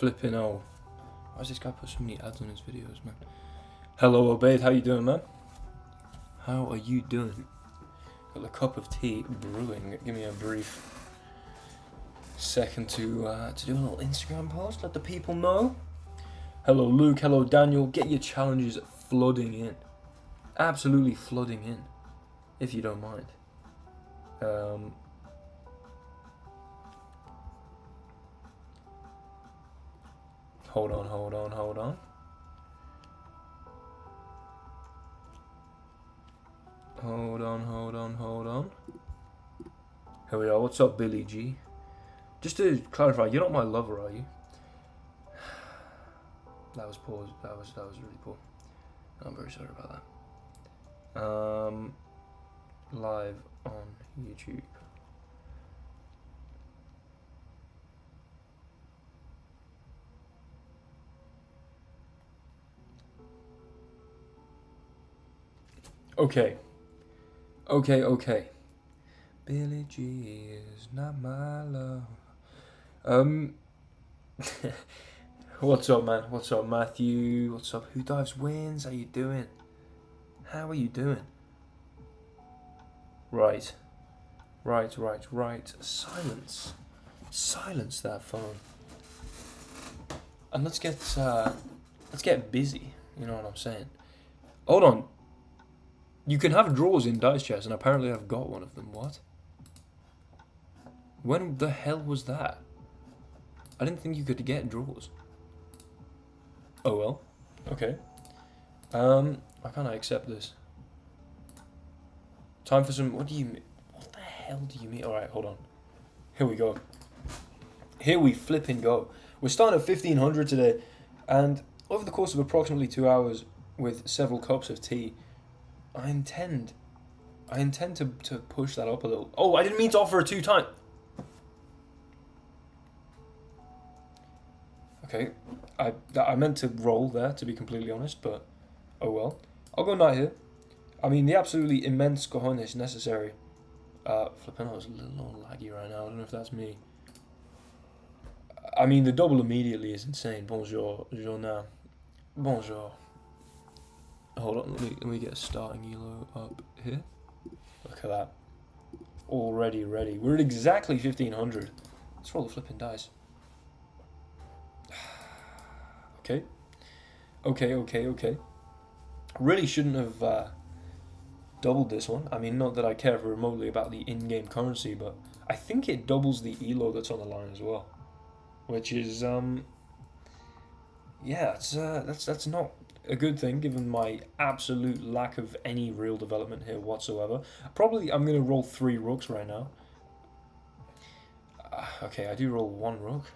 Flipping oh. Why does this guy put so many ads on his videos, man? Hello, Obaid. How you doing, man? How are you doing? Got a cup of tea brewing. Give me a brief second to do a little Instagram post. Let the people know. Hello, Luke. Hello, Daniel. Get your challenges flooding in. Absolutely flooding in, if you don't mind. Hold on. Hold on. Here we are. What's up, Billy G? Just to clarify, you're not my lover, are you? That was poor. That was really poor. I'm very sorry about that. Live on YouTube. Okay. Billy G is not my love. What's up, man? What's up, Matthew? What's up? Who Dives Wins? How you doing? How are you doing? Right. Silence that phone. And let's get busy. You know what I'm saying? Hold on. You can have draws in dice chess, and apparently I've got one of them. What? When the hell was that? I didn't think you could get draws. Oh well. Okay. Why can't I accept this? Time for some... What do you mean? What the hell do you mean? Alright, hold on. Here we go. Here we flipping go. We're starting at 1500 today, and over the course of approximately 2 hours with several cups of tea, I intend to push that up a little. Oh, I didn't mean to offer a 2-time. Okay, I meant to roll there, to be completely honest, but oh well. I'll go knight here. I mean, the absolutely immense cojones necessary. Flipping out, it's a little laggy right now. I don't know if that's me. I mean, the double immediately is insane. Bonjour, now. Bonjour. Hold on, let me get a starting elo up here. Look at that. Already ready. We're at exactly 1500. Let's roll the flipping dice. Okay. Really shouldn't have doubled this one. I mean, not that I care remotely about the in-game currency, but I think it doubles the elo that's on the line as well. Which is, yeah, that's not a good thing given my absolute lack of any real development here whatsoever. Probably I'm going to roll 3 rooks right now. Okay, I do roll 1 rook.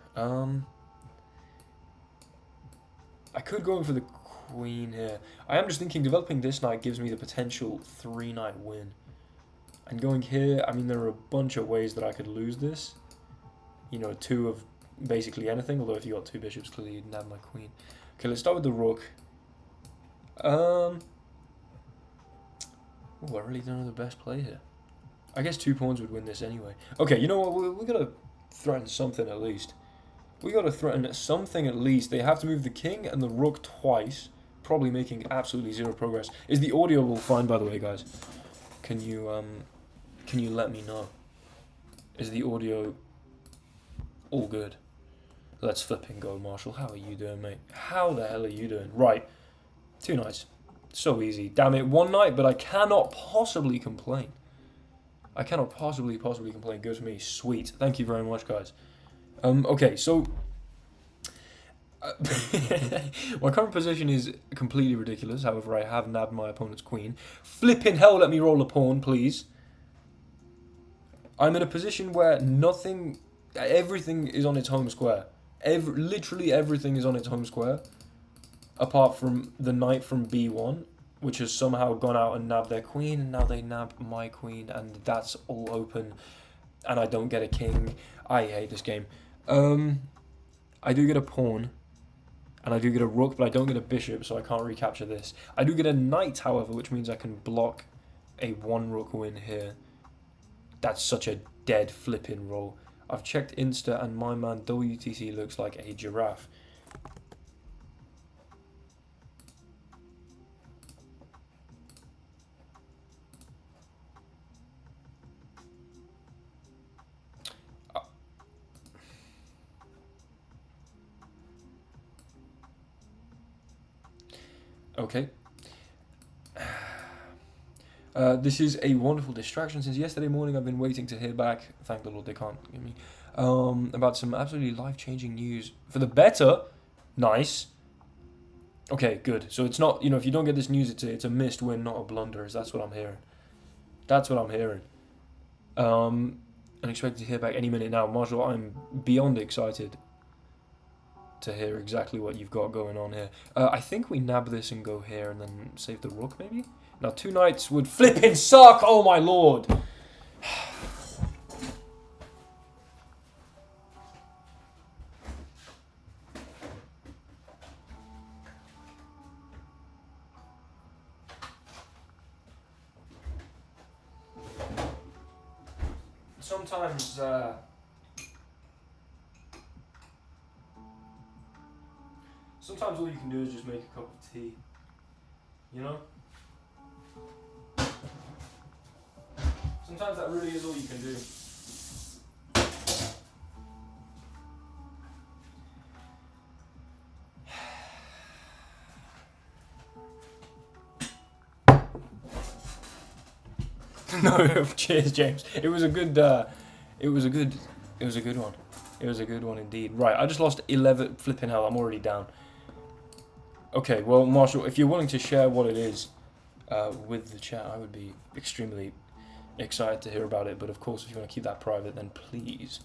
I could go in for the queen here. I am just thinking developing this knight gives me the potential 3-knight win. And going here, I mean, there are a bunch of ways that I could lose this. You know, 2 of basically anything, although if you got 2 bishops, clearly you'd nab my queen. Okay, let's start with the rook. Oh, I really don't know the best play here. I guess 2 pawns would win this anyway. Okay, you know what? We gotta threaten something at least. We gotta threaten something at least. They have to move the king and the rook twice, probably making absolutely 0 progress. Is the audio all fine, by the way, guys? Can you let me know? Is the audio all good? Let's flipping go, Marshall. How are you doing, mate? How the hell are you doing? Right. 2 knights. So easy. Damn it. 1 knight, but I cannot possibly complain. I cannot possibly complain. Good for me. Sweet. Thank you very much, guys. Okay, so... my current position is completely ridiculous. However, I have nabbed my opponent's queen. Flipping hell, let me roll a pawn, please. I'm in a position where everything is on its home square. Literally everything is on its home square. Apart from the knight from b1, which has somehow gone out and nabbed their queen, and now they nab my queen, and that's all open, and I don't get a king. I hate this game. I do get a pawn, and I do get a rook, but I don't get a bishop, so I can't recapture this. I do get a knight, however, which means I can block a 1 rook win here. That's such a dead flipping roll. I've checked Insta and my man WTC looks like a giraffe. Okay. This is a wonderful distraction. Since yesterday morning, I've been waiting to hear back. Thank the Lord they can't give me. About some absolutely life-changing news for the better. Nice. Okay, good. So it's not, if you don't get this news, it's a missed win, not a blunders. That's what I'm hearing. That's what I'm hearing. And expected to hear back any minute now. Marshall, I'm beyond excited to hear exactly what you've got going on here. I think we nab this and go here and then save the rook, maybe? Now, 2 knights would flipping suck! Oh my lord! Sometimes all you can do is just make a cup of tea. You know? Sometimes that really is all you can do. No, cheers, James. It was a good one. It was a good one indeed. Right, I just lost 11. Flipping hell, I'm already down. Okay, well, Marshall, if you're willing to share what it is with the chat, I would be extremely excited to hear about it. But of course, if you want to keep that private, then please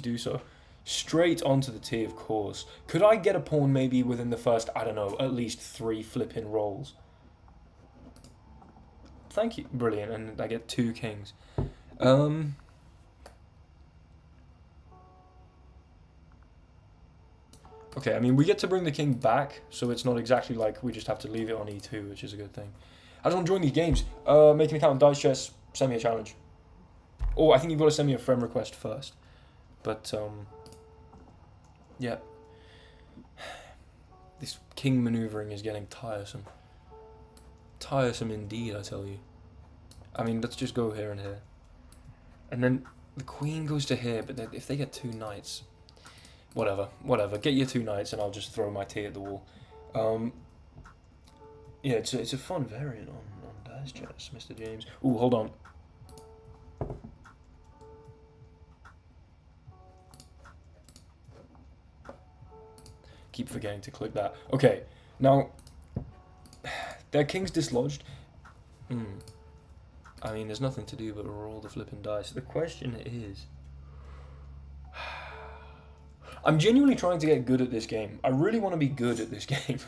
do so. Straight onto the T, of course. Could I get a pawn maybe within the first, I don't know, at least 3 flipping rolls? Thank you. Brilliant. And I get 2 kings. Okay, I mean, we get to bring the king back, so it's not exactly like we just have to leave it on e2, which is a good thing. I just want to join these games. Make an account on Dice Chess, send me a challenge. Or I think you've got to send me a friend request first. But, yeah. This king maneuvering is getting tiresome. Tiresome indeed, I tell you. I mean, let's just go here and here. And then the queen goes to here, but if they get 2 knights... Whatever. Get your 2 knights and I'll just throw my tea at the wall. Yeah, it's a fun variant on Dice Chess, Mr. James. Ooh, hold on. Keep forgetting to click that. Okay, now, their king's dislodged. I mean, there's nothing to do but roll the flipping dice. The question is... I'm genuinely trying to get good at this game. I really want to be good at this game.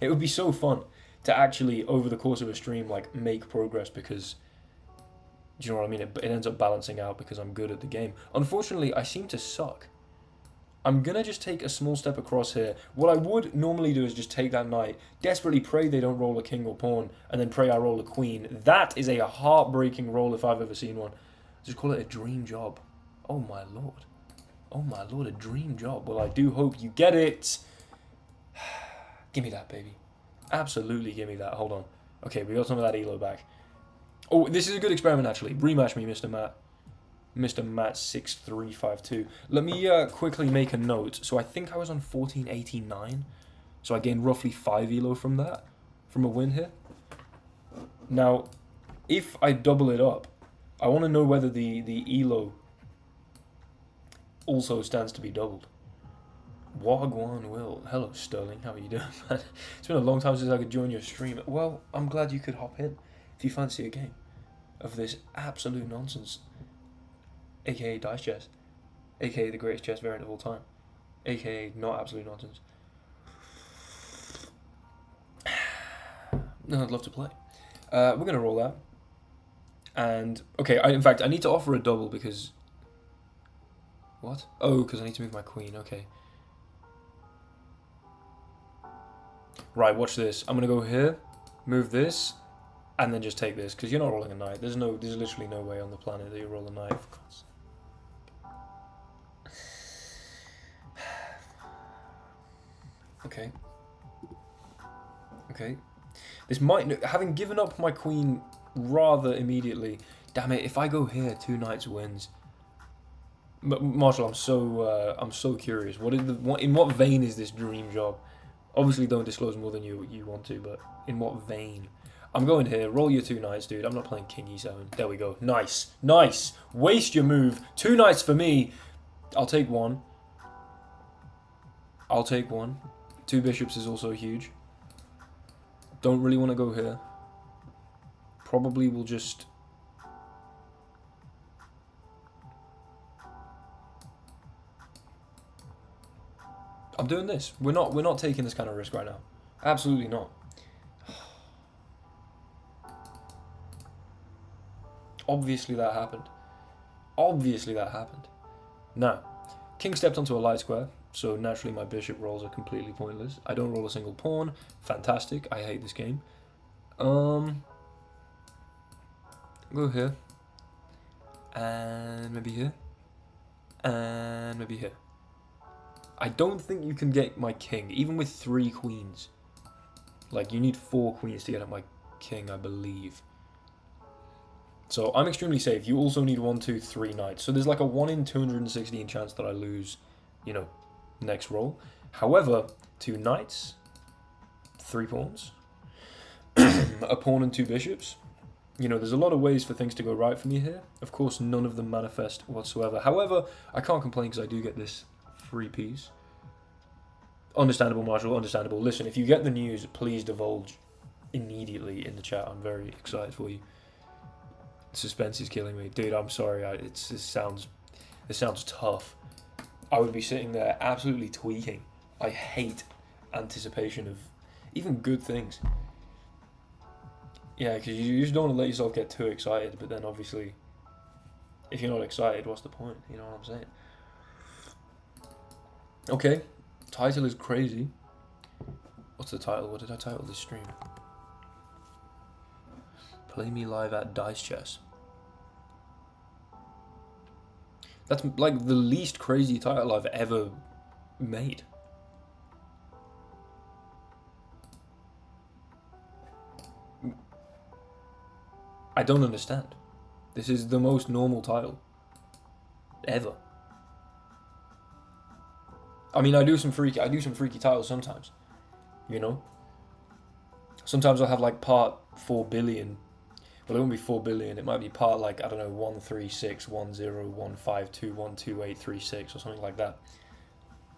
It would be so fun to actually, over the course of a stream, like, make progress because, do you know what I mean? It ends up balancing out because I'm good at the game. Unfortunately, I seem to suck. I'm going to just take a small step across here. What I would normally do is just take that knight, desperately pray they don't roll a king or pawn, and then pray I roll a queen. That is a heartbreaking roll if I've ever seen one. Just call it a dream job. Oh my lord. Oh my lord, a dream job. Well, I do hope you get it. Give me that, baby. Absolutely give me that. Hold on. Okay, we got some of that elo back. Oh, this is a good experiment, actually. Rematch me, Mr. Matt. Mr. Matt6352. Let me quickly make a note. So I think I was on 1489. So I gained roughly 5 elo from that. From a win here. Now, if I double it up, I want to know whether the elo... also stands to be doubled. Wagwan Will. Hello, Sterling. How are you doing, man? It's been a long time since I could join your stream. Well, I'm glad you could hop in if you fancy a game of this absolute nonsense, aka Dice Chess, aka the greatest chess variant of all time, aka not absolute nonsense. No, I'd love to play. We're going to roll that. And, okay, in fact, I need to offer a double because... What? Oh, because I need to move my queen. Okay. Right, watch this. I'm going to go here, move this, and then just take this, because you're not rolling a knight. There's literally no way on the planet that you roll a knight. For God's sake. Okay. Okay. This might... Having given up my queen rather immediately... Damn it, if I go here, 2 knights wins. Marshall, I'm so curious. In what vein is this dream job? Obviously, don't disclose more than you want to, but in what vein? I'm going here. Roll your 2 knights, dude. I'm not playing King E7. There we go. Nice. Nice. Waste your move. 2 knights for me. I'll take 1. I'll take 1. 2 bishops is also huge. Don't really want to go here. Probably will just... I'm doing this. We're not taking this kind of risk right now. Absolutely not. Obviously that happened. Obviously that happened. Now, king stepped onto a light square, so naturally my bishop rolls are completely pointless. I don't roll a single pawn. Fantastic. I hate this game. Go here. And maybe here. And maybe here. I don't think you can get my king, even with 3 queens. Like, you need 4 queens to get at my king, I believe. So, I'm extremely safe. You also need 1, 2, 3 knights. So, there's like a 1 in 216 chance that I lose, you know, next roll. However, 2 knights, 3 pawns, a pawn and 2 bishops. You know, there's a lot of ways for things to go right for me here. Of course, none of them manifest whatsoever. However, I can't complain because I do get this 3 piece. Understandable, Marshall, understandable. Listen, if you get the news, please divulge immediately in the chat. I'm very excited for you. Suspense is killing me. Dude, I'm sorry. This sounds tough. I would be sitting there absolutely tweaking. I hate anticipation of even good things. Yeah, because you just don't want to let yourself get too excited, but then obviously, if you're not excited, what's the point? You know what I'm saying? Okay, title is crazy. What's the title? What did I title this stream? Play me live at Dice Chess. That's like the least crazy title I've ever made. I don't understand. This is the most normal title ever. I mean, I do some freaky titles sometimes, you know. Sometimes I'll have like part 4 billion. Well, it won't be 4 billion. It might be part like, I don't know, 1361015212836 or something like that.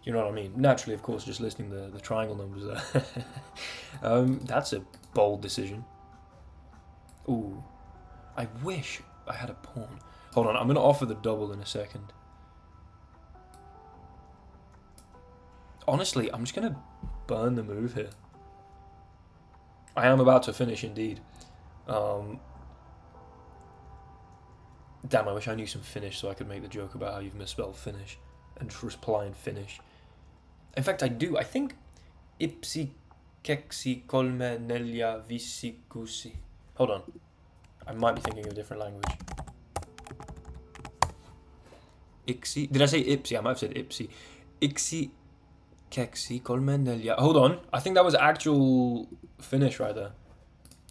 You know what I mean? Naturally, of course, just listing the triangle numbers there. That's a bold decision. Ooh. I wish I had a pawn. Hold on, I'm going to offer the double in a second. Honestly, I'm just going to burn the move here. I am about to finish, indeed. Damn, I wish I knew some Finnish so I could make the joke about how you've misspelled finish and just reply in Finnish. In fact, I do. I think ipsi keksi kolme neljä viisi kuusi. Hold on. I might be thinking of a different language. Iksi. Did I say ipsi? I might have said ipsi. Iksi keksi kolme neljä. Hold on. I think that was actual Finnish right there.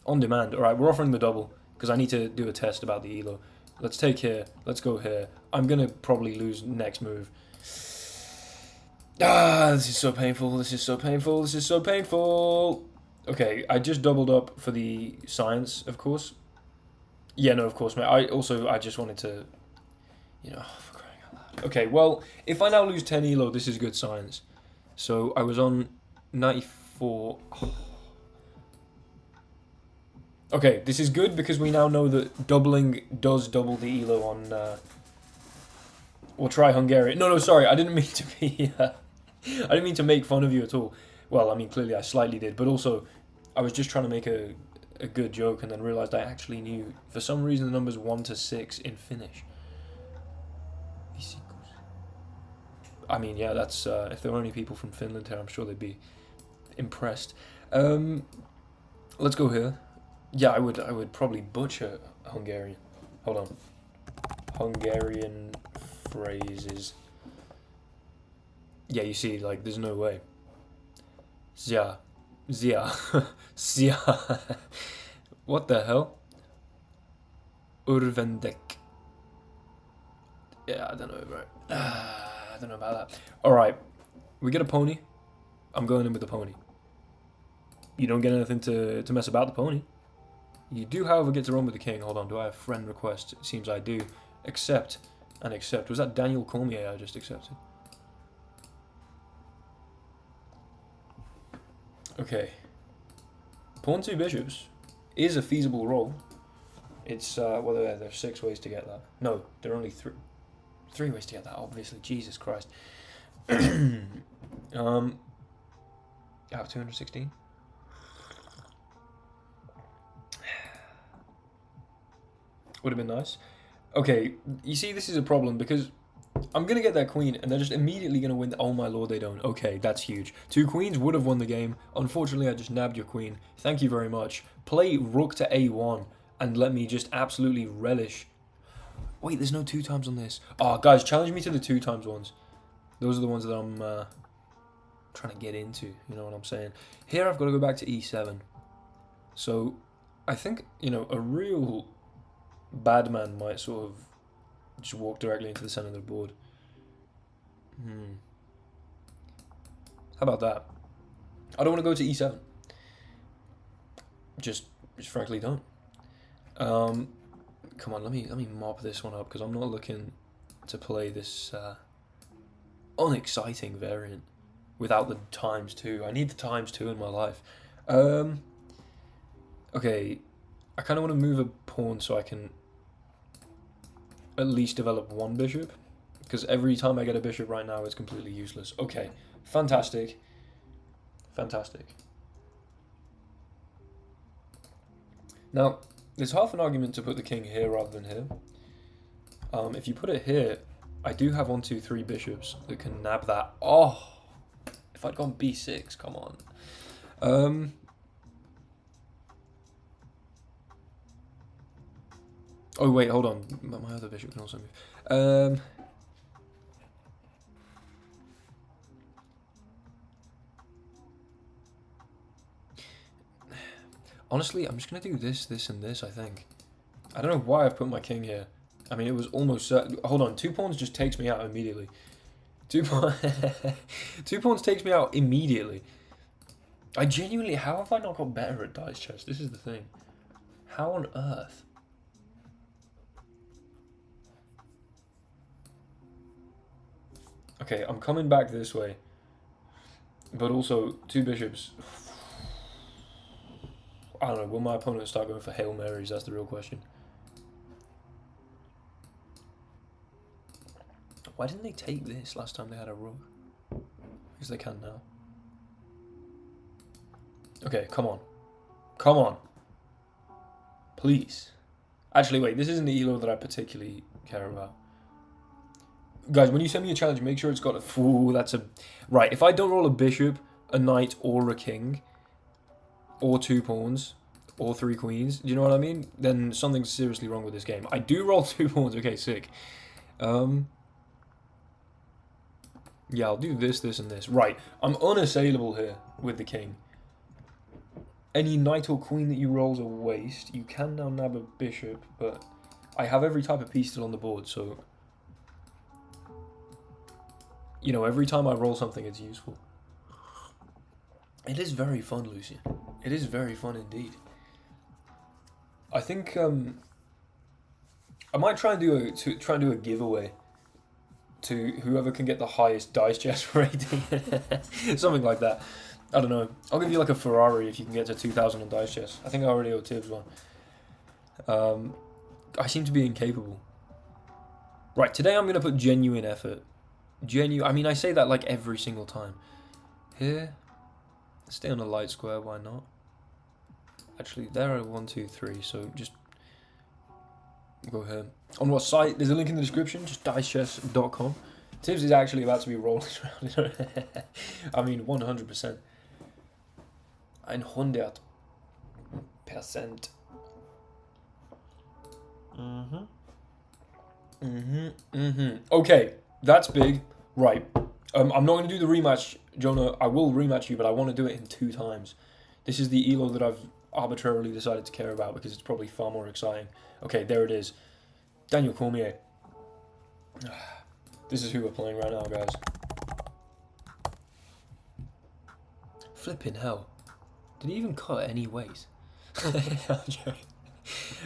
On demand. Alright, we're offering the double because I need to do a test about the elo. Let's take here. Let's go here. I'm going to probably lose next move. Ah, this is so painful. This is so painful. This is so painful. Okay, I just doubled up for the science, of course. Yeah, no, of course, mate. I just wanted to, you know, for crying out loud. Okay, well, if I now lose 10 elo, this is good science. So I was on 94. Okay, this is good because we now know that doubling does double the elo on. We'll try Hungarian. No, sorry, I didn't mean to be. I didn't mean to make fun of you at all. Well, I mean, clearly I slightly did, but also I was just trying to make a good joke and then realised I actually knew, for some reason, the numbers 1 to 6 in Finnish. I mean, yeah, that's, if there were any people from Finland here, I'm sure they'd be impressed. Let's go here. Yeah, I would probably butcher Hungarian. Hold on. Hungarian phrases. Yeah, you see, like, there's no way. Zia. Zia. Zia. What the hell? Urvendek. Yeah, I don't know, right? I don't know about that. Alright, we get a pony. I'm going in with the pony. You don't get anything to mess about the pony. You do, however, get to run with the king. Hold on, do I have friend request? It seems I do. Accept and accept. Was that Daniel Cormier I just accepted? Okay. Pawn 2 bishops is a feasible role. It's, well, there's 6 ways to get that. No, there are only 3 ways to get that, obviously. Jesus Christ. I have 216. Would have been nice. Okay, you see, this is a problem because I'm going to get that queen and they're just immediately going to win. Oh my lord, they don't. Okay, that's huge. 2 queens would have won the game. Unfortunately, I just nabbed your queen. Thank you very much. Play rook to a1 and let me just absolutely relish. Wait, there's no 2 times on this. Oh, guys, challenge me to the 2 times ones. Those are the ones that I'm trying to get into. You know what I'm saying? Here, I've got to go back to e7. So, I think, you know, a real bad man might sort of just walk directly into the center of the board. How about that? I don't want to go to e7. Just frankly don't. Come on, let me mop this one up because I'm not looking to play this unexciting variant without the ×2. I need the ×2 in my life. Okay, I kind of want to move a pawn so I can at least develop 1 bishop, because every time I get a bishop right now it's completely useless. Okay, fantastic. Fantastic. Now, there's half an argument to put the king here rather than here. If you put it here, I do have 1, 2, 3 bishops that can nab that. Oh, if I'd gone b6, come on. Oh wait, hold on. My other bishop can also move. Honestly, I'm just gonna do this, this, and this. I think. I don't know why I've put my king here. I mean, it was almost certain. Hold on, 2 pawns just takes me out immediately. 2 pawns takes me out immediately. I genuinely, how have I not got better at dice chess? This is the thing. How on earth? Okay, I'm coming back this way. But also, 2 bishops. I don't know, will my opponent start going for Hail Marys? That's the real question. Why didn't they take this last time they had a rook? Because they can now. Okay, come on. Come on. Please. Actually, wait, this isn't the elo that I particularly care about. Guys, when you send me a challenge, make sure it's got a... Ooh, that's a... Right, if I don't roll a bishop, a knight, or a king, or 2 pawns, or 3 queens, do you know what I mean? Then something's seriously wrong with this game. I do roll 2 pawns. Okay, sick. Yeah, I'll do this, this, and this. Right, I'm unassailable here with the king. Any knight or queen that you roll is a waste. You can now nab a bishop, but I have every type of piece still on the board, so... You know, every time I roll something, it's useful. It is very fun, Lucian. It is very fun indeed. I think I might try and do a giveaway to whoever can get the highest dice chess rating, something like that. I don't know. I'll give you like a Ferrari if you can get to 2,000 on dice chess. I think I already owe Tibbs one. I seem to be incapable. Right, today I'm going to put genuine effort. I mean, I say that like every single time. Here, stay on a light square, why not? Actually, there are 1, 2, 3, so just go here. On what site? There's a link in the description, just dicechess.com. Tibbs is actually about to be rolling around. I mean, 100%. 100%. Okay, that's big. Right. I'm not going to do the rematch, Jonah. I will rematch you, but I want to do it in 2 times. This is the elo that I've arbitrarily decided to care about because it's probably far more exciting. Okay, there it is. Daniel Cormier. This is who we're playing right now, guys. Flipping hell. Did he even cut any weight?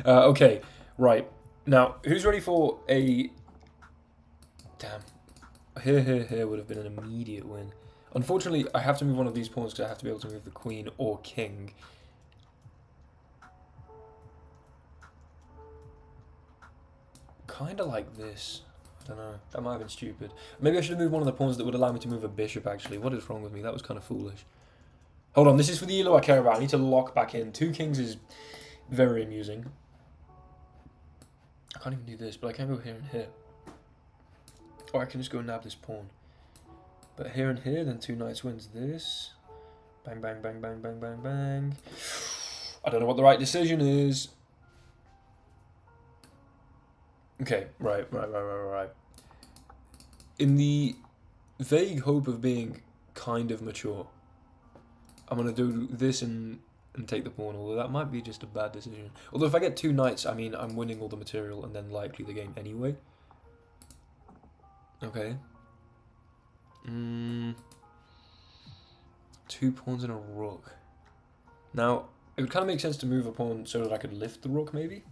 Okay, right. Now, who's ready for a... Damn. Here would have been an immediate win. Unfortunately, I have to move one of these pawns because I have to be able to move the queen or king. Kind of like this. I don't know. That might have been stupid. Maybe I should have moved one of the pawns that would allow me to move a bishop, actually. What is wrong with me? That was kind of foolish. Hold on, this is for the elo I care about. I need to lock back in. 2 kings is very amusing. I can't even do this, but I can go here and here. Or I can just go nab this pawn. But here and here, then 2 knights wins this. Bang, bang, bang, bang, bang, bang, bang. I don't know what the right decision is. Okay, right. In the vague hope of being kind of mature, I'm going to do this and take the pawn, although that might be just a bad decision. Although if I get 2 knights, I mean, I'm winning all the material and then likely the game anyway. Okay. 2 pawns and a rook. Now, it would kind of make sense to move a pawn so that I could lift the rook, maybe.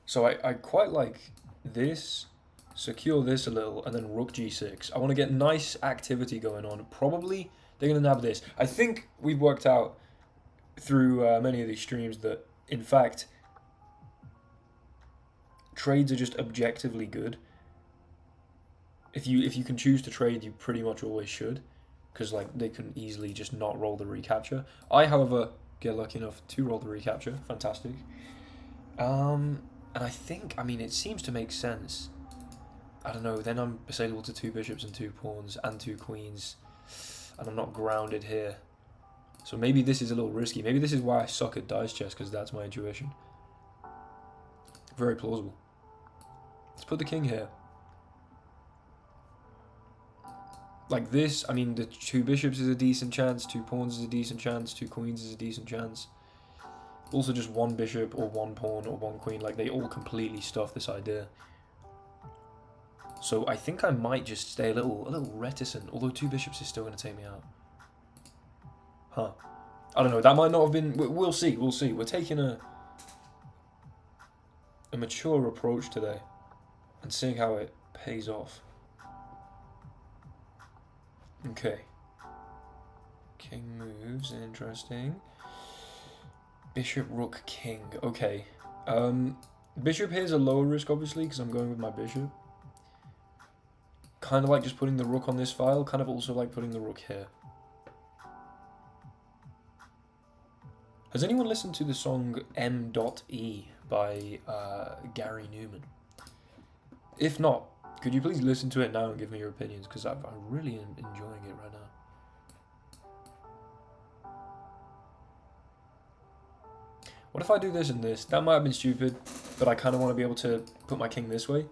So I quite like this, secure this a little, and then rook g6. I want to get nice activity going on. Probably they're going to nab this. I think we've worked out through many of these streams that, in fact, trades are just objectively good. If you can choose to trade, you pretty much always should, because like they can easily just not roll the recapture. I, however, get lucky enough to roll the recapture. Fantastic. And I think, I mean, it seems to make sense. I don't know, then I'm assailable to 2 bishops and 2 pawns and 2 queens, and I'm not grounded here. So maybe this is a little risky. Maybe this is why I suck at dice chess, because that's my intuition. Very plausible. Let's put the king here. Like this, I mean, the 2 bishops is a decent chance, 2 pawns is a decent chance, 2 queens is a decent chance. Also just 1 bishop or 1 pawn or 1 queen, like they all completely stuff this idea. So I think I might just stay a little reticent, although 2 bishops is still going to take me out. Huh. I don't know, that might not have been... We'll see. We're taking a mature approach today and seeing how it pays off. Okay. King moves, interesting. Bishop, rook, king. Okay. Bishop here is a lower risk, obviously, because I'm going with my bishop. Kind of like just putting the rook on this file. Kind of also like putting the rook here. Has anyone listened to the song M.E by Gary Newman? If not, could you please listen to it now and give me your opinions, because I'm really enjoying it right now. What if I do this and this? That might have been stupid, but I kind of want to be able to put my king this way.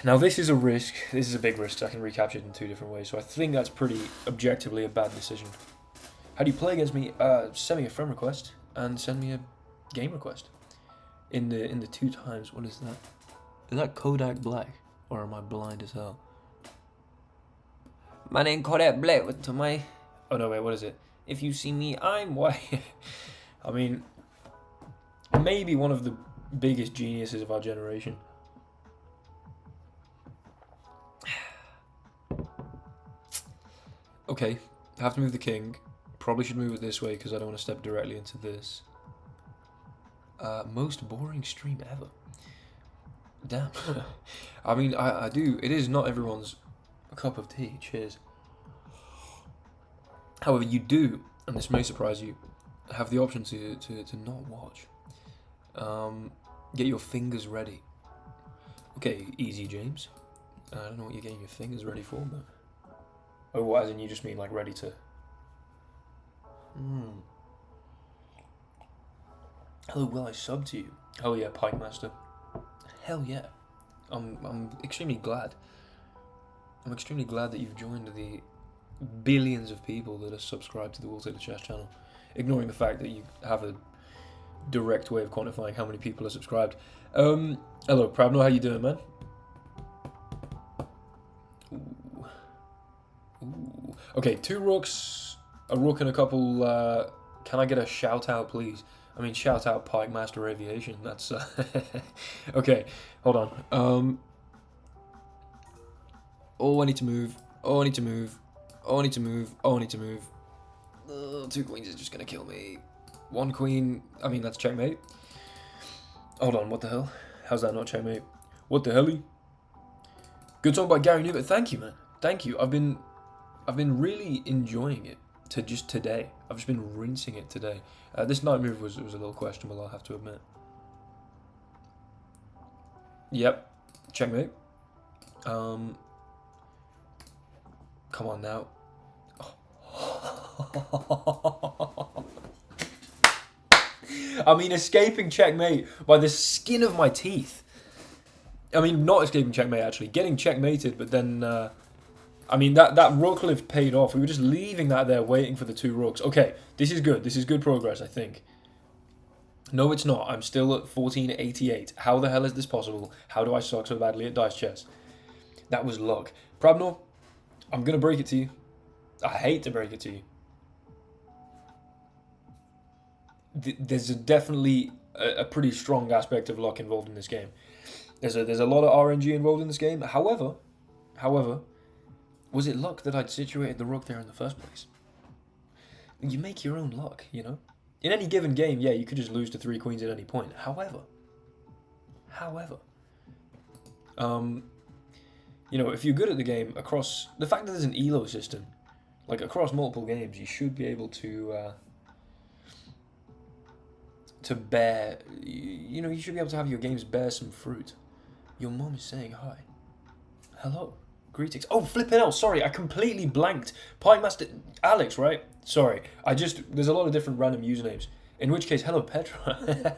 Now this is a risk. This is a big risk. So I can recapture it in 2 different ways. So I think that's pretty objectively a bad decision. How do you play against me? Send me a friend request and send me a game request. In the 2 times. What is that? Is that Kodak Black? Or am I blind as hell? My name Kodak Black. What to my... Oh no, wait, what is it? If you see me, I'm white. I mean, maybe one of the biggest geniuses of our generation. Okay, I have to move the king. Probably should move it this way because I don't want to step directly into this. Most boring stream ever. Damn. I mean, I do. It is not everyone's cup of tea. Cheers. However, you do, and this may surprise you, have the option to not watch. Get your fingers ready. Okay, easy, James. I don't know what you're getting your fingers ready for, but... Oh, as in you just mean like ready to... Hello, will I sub to you? Hell yeah, Pike Master. Hell yeah. I'm extremely glad. I'm extremely glad that you've joined the billions of people that are subscribed to the Will Take the Chess channel, ignoring the fact that you have a direct way of quantifying how many people are subscribed. Hello, Pravno, how you doing, man? Ooh. Ooh. Okay, 2 rooks, a rook and a couple, can I get a shout out, please? I mean, shout out Pike Master Aviation, that's, okay, hold on, oh, I need to move, oh, I need to move, oh, I need to move, oh, I need to move, 2 queens is just gonna kill me, 1 queen, I mean, that's checkmate. Hold on, what the hell? How's that not checkmate? What the hell? Good song by Gary Newman. Thank you, man. Thank you. I've been really enjoying it just today. I've just been rinsing it today. This knight move was a little questionable, I'll have to admit. Yep. Checkmate. Come on now. I mean, escaping checkmate by the skin of my teeth. I mean, not escaping checkmate, actually. Getting checkmated, but then... I mean, that rook lift paid off. We were just leaving that there, waiting for the 2 rooks. Okay, this is good. This is good progress, I think. No, it's not. I'm still at 1488. How the hell is this possible? How do I suck so badly at dice chess? That was luck. Prabno, I'm going to break it to you. I hate to break it to you. There's definitely a pretty strong aspect of luck involved in this game. There's a lot of RNG involved in this game. However, was it luck that I'd situated the rook there in the first place? You make your own luck, you know? In any given game, yeah, you could just lose to 3 queens at any point. However, you know, if you're good at the game across... The fact that there's an ELO system, like across multiple games, you should be able to bear... You know, you should be able to have your games bear some fruit. Your mom is saying hi. Hello. Greetings. Oh, flipping out. Sorry, I completely blanked. Pie Master... Alex, right? Sorry. There's a lot of different random usernames. In which case, hello, Petra.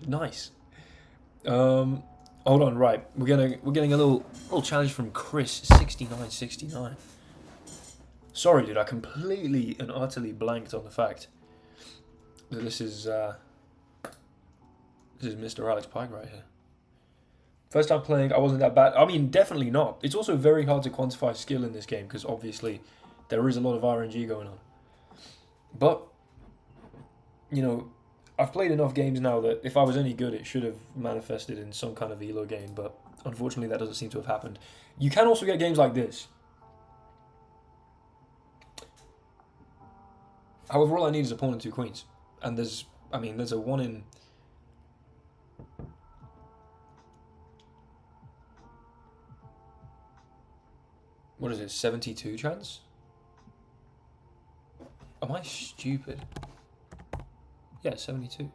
Nice. Hold on, right. We're getting a little challenge from Chris6969. Sorry, dude. I completely and utterly blanked on the fact that this is Mr. Alex Pike right here. First time playing, I wasn't that bad. I mean, definitely not. It's also very hard to quantify skill in this game because obviously there is a lot of RNG going on. But, you know, I've played enough games now that if I was any good, it should have manifested in some kind of ELO game, but unfortunately that doesn't seem to have happened. You can also get games like this. However, all I need is a pawn and 2 queens. And there's a 1 in... What is it, 72 chance? Am I stupid? Yeah, 72.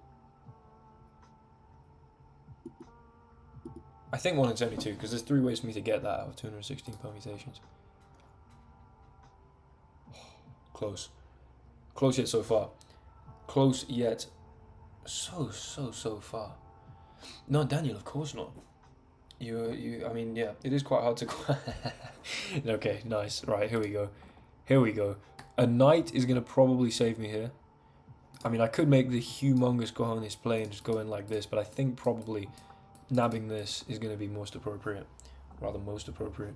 I think 1 in 72, because there's 3 ways for me to get that out of 216 permutations. Close. Close yet so far. Close yet so far. No, Daniel, of course not. I mean, yeah, it is quite hard to... Okay, nice. Right, here we go. Here we go. A knight is going to probably save me here. I mean, I could make the humongous cojones play and just go in like this, but I think probably nabbing this is going to be most appropriate. Rather, most appropriate.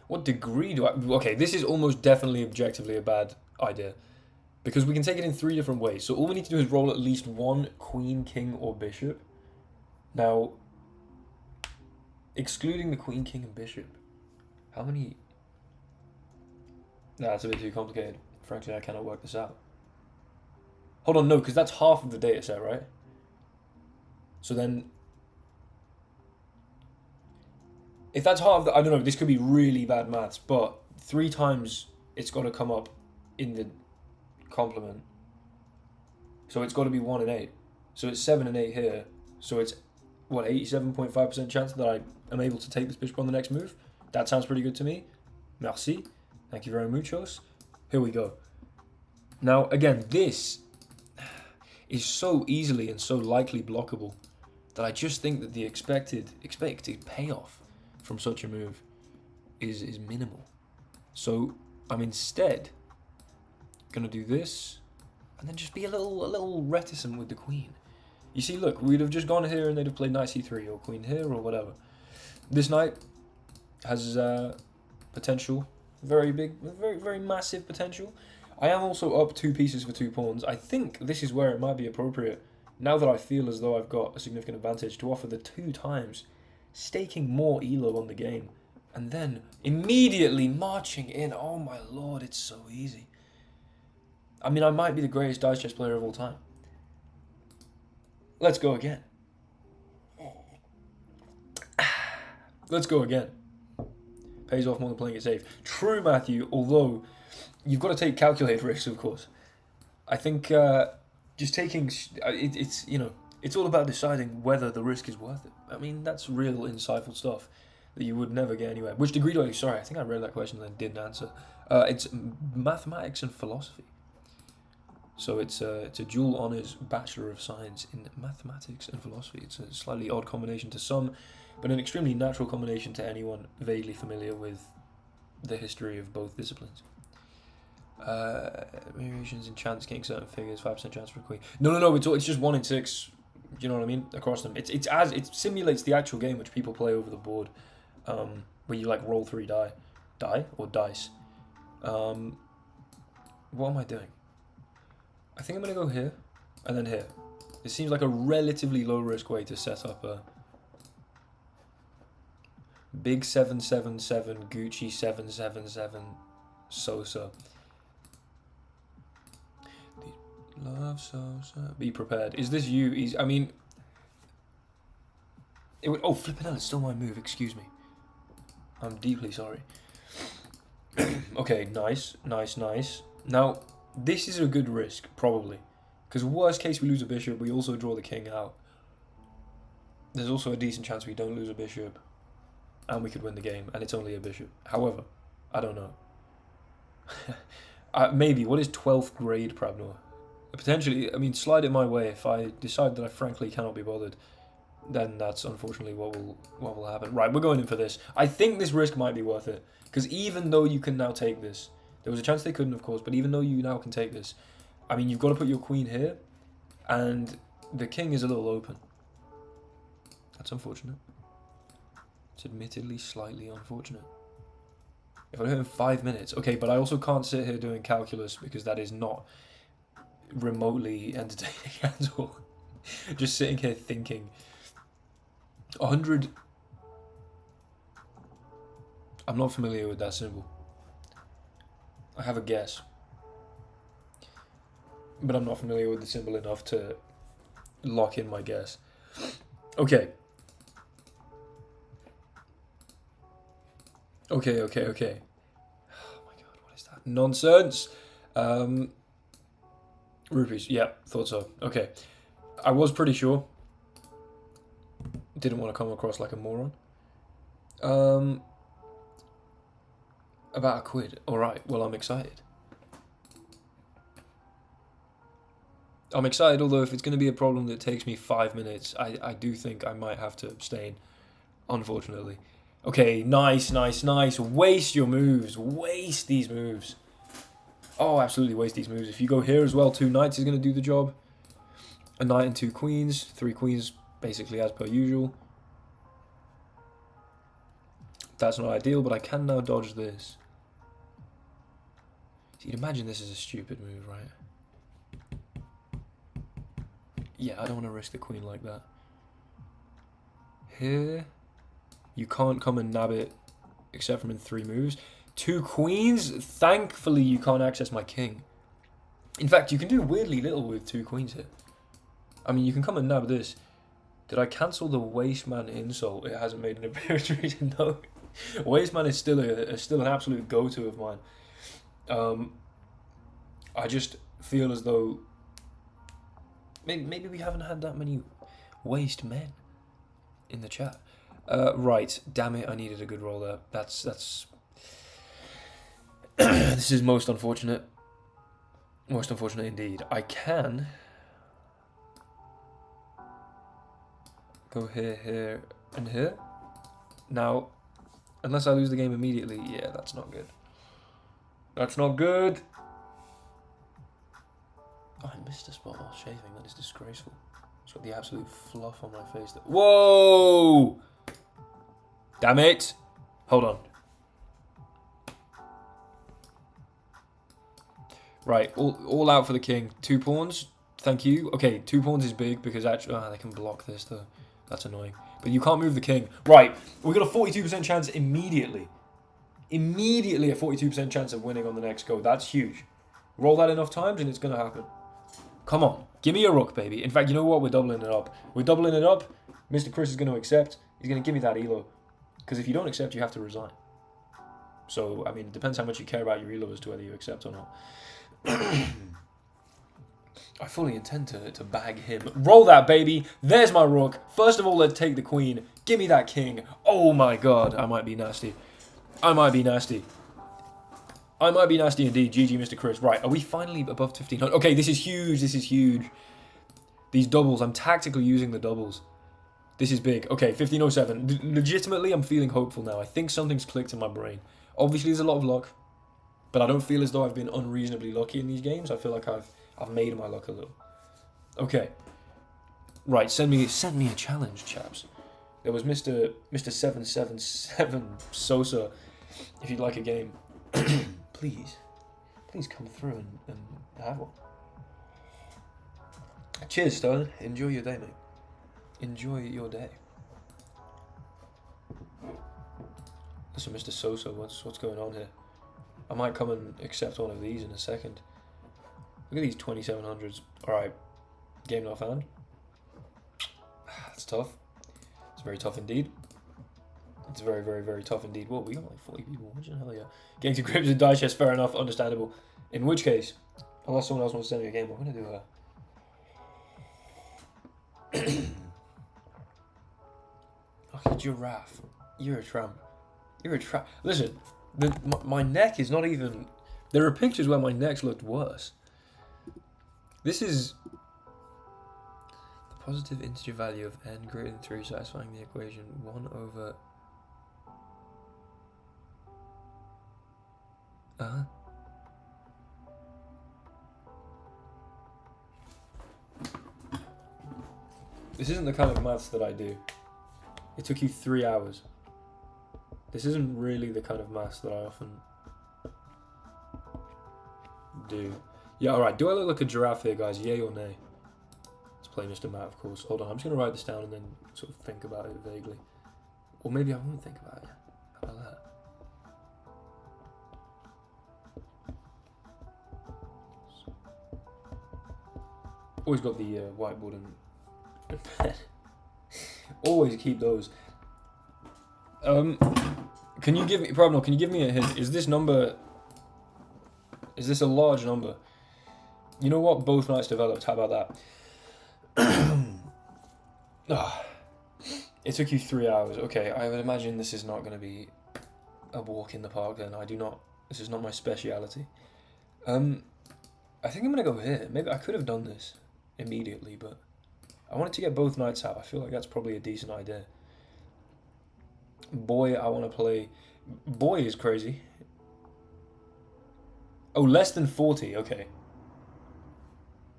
What degree do I... Okay, this is almost definitely objectively a bad idea. Because we can take it in 3 different ways. So all we need to do is roll at least 1 queen, king, or bishop. Now, excluding the queen, king, and bishop, how many... Nah, that's a bit too complicated. Frankly, I cannot work this out. Hold on, no, because that's half of the data set, right? So then... If that's half, I don't know, this could be really bad maths, but 3 times it's got to come up in the complement. So it's got to be 1 and 8. So it's 7 and 8 here. So it's, what, 87.5% chance that I am able to take this bishop on the next move? That sounds pretty good to me. Merci. Thank you very muchos. Here we go. Now, again, this is so easily and so likely blockable that I just think that the expected payoff from such a move is minimal. So I'm instead gonna do this, and then just be a little reticent with the queen. You see, look, we'd have just gone here and they'd have played knight c3 or queen here or whatever. This knight has potential, very big, very massive potential. I am also up 2 pieces for 2 pawns. I think this is where it might be appropriate, now that I feel as though I've got a significant advantage, to offer the 2 times, staking more elo on the game, and then immediately marching in. Oh my lord, it's so easy. I mean, I might be the greatest dice chess player of all time. Let's go again. Let's go again. Pays off more than playing it safe. True, Matthew, although you've got to take calculated risks, of course. I think just taking... it's, you know, it's all about deciding whether the risk is worth it. I mean, that's real insightful stuff that you would never get anywhere. Which degree do I... Sorry, I think I read that question and then didn't answer. It's mathematics and philosophy. So it's a dual honours Bachelor of Science in mathematics and philosophy. It's a slightly odd combination to some, but an extremely natural combination to anyone vaguely familiar with the history of both disciplines. Variations in chance getting certain figures, 5% chance for a queen. No. It's just 1 in 6. You know what I mean? Across them. It simulates the actual game which people play over the board, where you like roll 3 dice. What am I doing? I think I'm going to go here, and then here. It seems like a relatively low-risk way to set up a big 777, Gucci 777, Sosa. Love Sosa. Be prepared. Is this you? I mean... It would... Oh, flipping hell, it's still my move, excuse me. I'm deeply sorry. Okay, nice. Now... This is a good risk, probably. Because worst case we lose a bishop, we also draw the king out. There's also a decent chance we don't lose a bishop, and we could win the game, and it's only a bishop. However, I don't know. Maybe, what is 12th grade Prabnor? Potentially, I mean, slide it my way. If I decide that I frankly cannot be bothered, then that's unfortunately what will happen. Right, we're going in for this. I think this risk might be worth it, because even though you can now take this, there was a chance they couldn't, of course, but even though you now can take this, I mean, you've got to put your queen here, and the king is a little open. That's unfortunate. It's admittedly slightly unfortunate. If I do it in 5 minutes, okay, but I also can't sit here doing calculus because that is not remotely entertaining at all. Just sitting here thinking. 100... I'm not familiar with that symbol. I have a guess, but I'm not familiar with the symbol enough to lock in my guess. Okay. Okay. Oh my god, what is that? Nonsense! Rupees, yeah, thought so. Okay. I was pretty sure. Didn't want to come across like a moron. About a quid. Alright, well, I'm excited. Although if it's going to be a problem that takes me 5 minutes, I do think I might have to abstain, unfortunately. Okay, nice. Waste your moves. Waste these moves. Oh, absolutely waste these moves. If you go here as well, 2 knights is going to do the job. A knight and 2 queens. 3 queens, basically as per usual. That's not ideal, but I can now dodge this. So you'd imagine this is a stupid move, right? Yeah, I don't want to risk the queen like that. Here, you can't come and nab it except from in 3 moves. 2 queens? Thankfully, you can't access my king. In fact, you can do weirdly little with 2 queens here. I mean, you can come and nab this. Did I cancel the Wasteman insult? It hasn't made an appearance recently. No. Wasteman is still an absolute go-to of mine. I just feel as though maybe we haven't had that many waste men in the chat. Right, damn it, I needed a good roll there. That's this is most unfortunate. Most unfortunate indeed. I can Go here, here, and here. Now, unless I lose the game immediately, yeah, that's not good. That's not good. Oh, I missed a spot while shaving. That is disgraceful. It's got the absolute fluff on my face. Whoa! Damn it! Hold on. Right, all out for the king. 2 pawns. Thank you. Okay, 2 pawns is big because actually they can block this though. That's annoying. But you can't move the king. Right, we got a 42% chance immediately. Immediately a 42% chance of winning on the next go. That's huge. Roll that enough times and it's going to happen. Come on. Give me a rook, baby. In fact, you know what? We're doubling it up. We're doubling it up. Mr. Chris is going to accept. He's going to give me that elo. Because if you don't accept, you have to resign. So, I mean, it depends how much you care about your elo as to whether you accept or not. I fully intend to bag him. Roll that, baby. There's my rook. First of all, let's take the queen. Give me that king. Oh my god. I might be nasty. I might be nasty. I might be nasty indeed. GG, Mr. Chris. Right, are we finally above 1500? Okay, this is huge. This is huge. These doubles. I'm tactically using the doubles. This is big. Okay, 1507. Legitimately, I'm feeling hopeful now. I think something's clicked in my brain. Obviously, there's a lot of luck. But I don't feel as though I've been unreasonably lucky in these games. I feel like I've made my luck a little. Okay. Right, send me a challenge, chaps. There was Mr. 777 Sosa. If you'd like a game, please come through and have one. Cheers, Sterling. Enjoy your day, mate. Enjoy your day. Listen, Mr. Sosa, what's going on here? I might come and accept one of these in a second. Look at these 2700s. Alright. Game not found. That's tough. It's very tough indeed. It's very, very, very tough indeed. Whoa, we got like 40 people. What the hell, yeah. Getting to grips with dice chest, fair enough, understandable. In which case, unless someone else wants to send me a game, I'm going to do a... Like a giraffe. You're a tramp. You're a tramp. Listen, my neck is not even... There are pictures where my neck's looked worse. This is... The positive integer value of n greater than 3 satisfying the equation 1 over... This isn't the kind of maths that I do. It took you 3 hours. This isn't really the kind of maths that I often do. Yeah, alright. Do I look like a giraffe here, guys? Yay or nay? Let's play Mr. Matt, of course. Hold on. I'm just going to write this down and then sort of think about it vaguely. Or maybe I won't think about it. How about that? Always got the whiteboard and pen. Always keep those. Can you give me, Prabno, can you give me a hint? Is this number, is this a large number? You know what? Both nights developed. How about that? It took you 3 hours. Okay, I would imagine this is not going to be a walk in the park then. This is not my speciality. I think I'm going to go here. Maybe I could have done this immediately, but I wanted to get both knights out. I feel like that's probably a decent idea. Boy, I want to play... Boy is crazy. Oh, less than 40. Okay.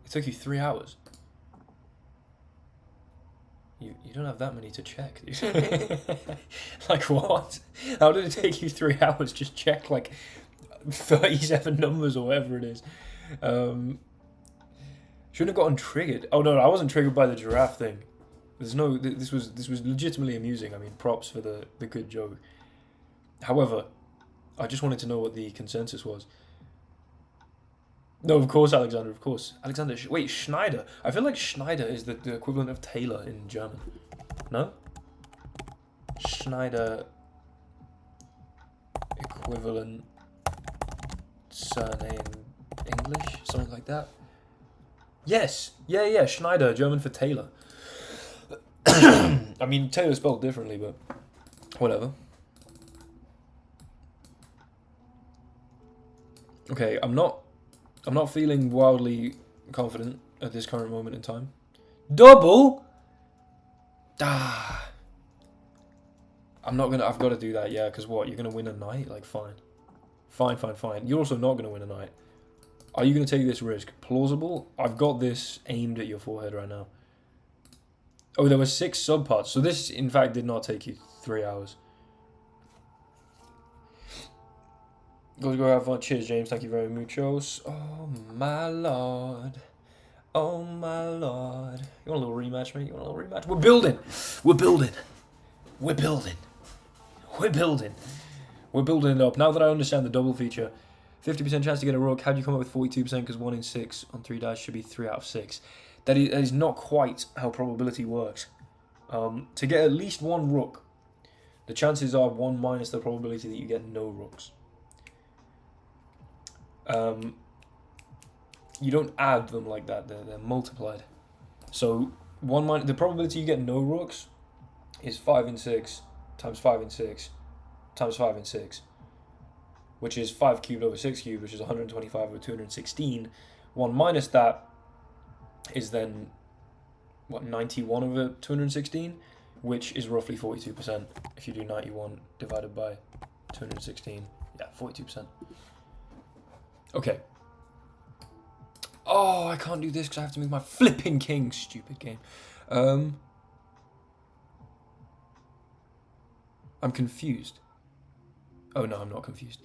It took you 3 hours. You don't have that many to check, dude. Like, what? How did it take you 3 hours? Just check, like, 37 numbers or whatever it is. Shouldn't have gotten triggered. Oh, no, I wasn't triggered by the giraffe thing. There's no... This was legitimately amusing. I mean, props for the good joke. However, I just wanted to know what the consensus was. No, of course, Alexander, of course. Alexander, wait, Schneider. I feel like Schneider is the equivalent of Taylor in German. No? Schneider equivalent surname English? Something like that? Yes! Yeah, Schneider, German for Taylor. I mean, Taylor spelled differently, but whatever. Okay, I'm not feeling wildly confident at this current moment in time. Double? Ah. I'm not gonna. I've got to do that, yeah. Because what? You're gonna win a knight? Like, fine, fine, fine, fine. You're also not gonna win a knight. Are you gonna take this risk? Plausible. I've got this aimed at your forehead right now. Oh, there were 6 subparts. So this, in fact, did not take you 3 hours. Go have fun. Cheers, James. Thank you very muchos. Oh my lord. Oh my lord. You want a little rematch, mate? You want a little rematch? We're building. We're building. We're building. We're building. We're building it up. Now that I understand the double feature, 50% chance to get a rook. How do you come up with 42%? Because 1 in 6 on 3 dice should be 3 out of 6. That is not quite how probability works. To get at least 1 rook, the chances are 1 minus the probability that you get no rooks. You don't add them like that. They're multiplied. So the probability you get no rooks is 5 in 6 times 5 in 6 times 5 in 6, which is 5 cubed over 6 cubed, which is 125 over 216. 1 minus that is then, what, 91 over 216, which is roughly 42%. If you do 91 divided by 216, yeah, 42%. Okay. Oh, I can't do this because I have to move my flipping king. Stupid game. I'm confused. Oh, no, I'm not confused.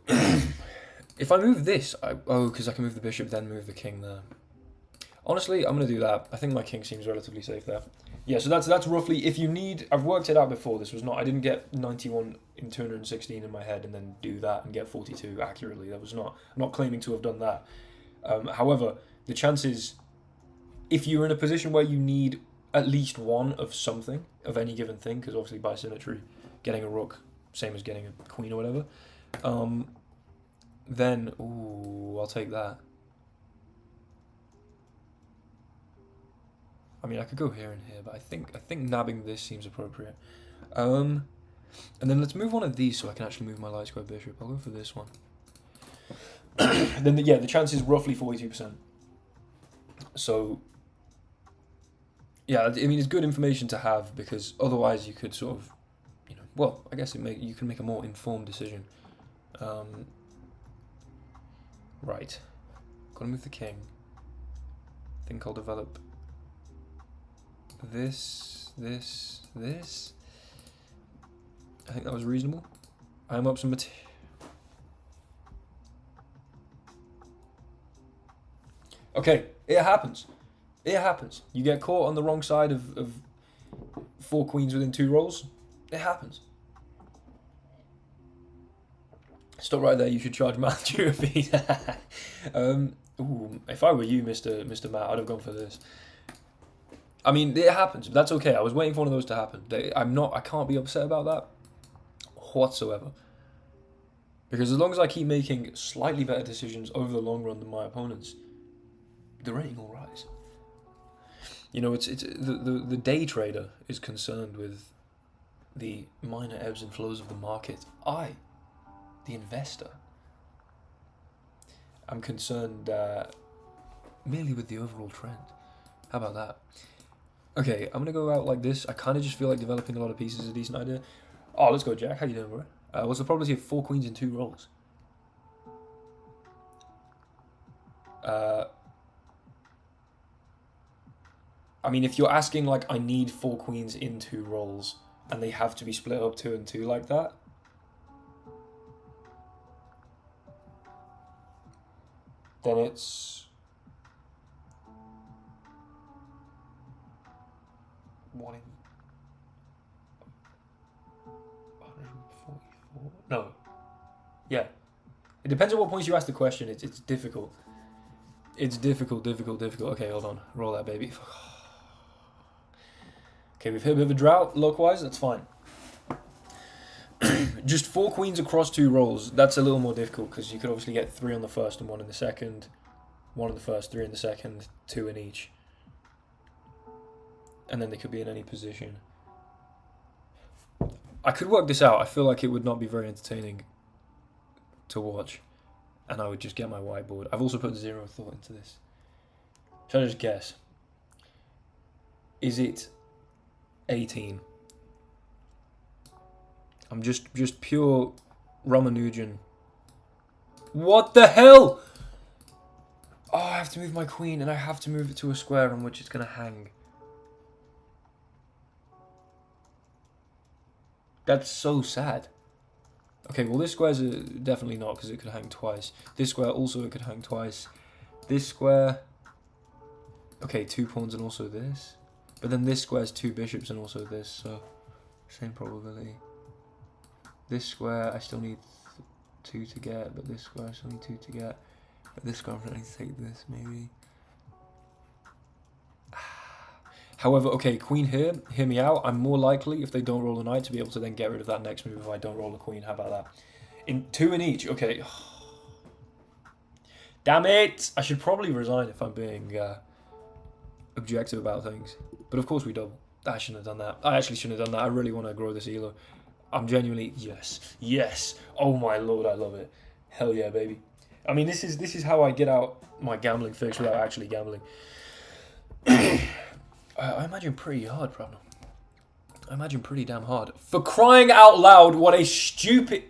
If I move this, because I can move the bishop, then move the king there. Honestly, I'm going to do that. I think my king seems relatively safe there. Yeah, so that's roughly, if you need, I've worked it out before. This was not, I didn't get 91 in 216 in my head and then do that and get 42 accurately. That was not, I'm not claiming to have done that. However, the chances, if you're in a position where you need at least 1 of something, of any given thing, because obviously by symmetry, getting a rook, same as getting a queen or whatever, then, ooh, I'll take that. I mean, I could go here and here, but I think nabbing this seems appropriate. And then let's move one of these so I can actually move my light square bishop. I'll go for this one. Then, the chance is roughly 42%. So, yeah, I mean, it's good information to have because otherwise you could sort of, well, I guess you can make a more informed decision. Right. Gotta move the king. I think I'll develop this. I think that was reasonable. I am up some material. Okay, it happens. It happens. You get caught on the wrong side of 4 queens within 2 rolls. It happens. Stop right there. You should charge Matthew fees. Ooh, if I were you, Mr. Matt, I'd have gone for this. I mean, it happens. That's okay. I was waiting for one of those to happen. I can't be upset about that whatsoever. Because as long as I keep making slightly better decisions over the long run than my opponents, the rating will rise. It's the day trader is concerned with the minor ebbs and flows of the market. The investor, I'm concerned merely with the overall trend. How about that? Okay, I'm gonna go out like this. I kind of just feel like developing a lot of pieces is a decent idea. Oh, let's go, Jack. How you doing, bro? What's the probability of 4 queens in 2 rolls? I mean, if you're asking, like, I need 4 queens in 2 rolls, and they have to be split up 2 and 2 like that, then it's 1 in 144. No. Yeah. It depends on what points you ask the question. It's difficult. It's difficult. Okay, hold on. Roll that, baby. Okay, we've hit a bit of a drought, luck-wise. That's fine. Just 4 queens across 2 rolls. That's a little more difficult because you could obviously get 3 on the first and 1 in the second. 1 in the first, 3 in the second, 2 in each. And then they could be in any position. I could work this out. I feel like it would not be very entertaining to watch. And I would just get my whiteboard. I've also put 0 thought into this. Should I just guess? Is it 18. I'm just pure Ramanujan. What the hell? Oh, I have to move my queen, and I have to move it to a square on which it's going to hang. That's so sad. Okay, well, this square's definitely not, because it could hang twice. This square also, it could hang twice. This square... Okay, 2 pawns and also this. But then this square's 2 bishops and also this, so... Same probability. This square, I still need 2 to get, but this square, I still need 2 to get. But this square, I'm going to take this, maybe. However, okay, queen here, hear me out. I'm more likely, if they don't roll a knight, to be able to then get rid of that next move if I don't roll a queen. How about that? In 2 in each, okay. Damn it! I should probably resign if I'm being objective about things. But of course we double. I shouldn't have done that. I actually shouldn't have done that. I really want to grow this elo. I'm genuinely, yes, yes. Oh my lord, I love it. Hell yeah, baby. I mean, this is how I get out my gambling fix without actually gambling. I imagine pretty hard, problem. I imagine pretty damn hard. For crying out loud, what a stupid...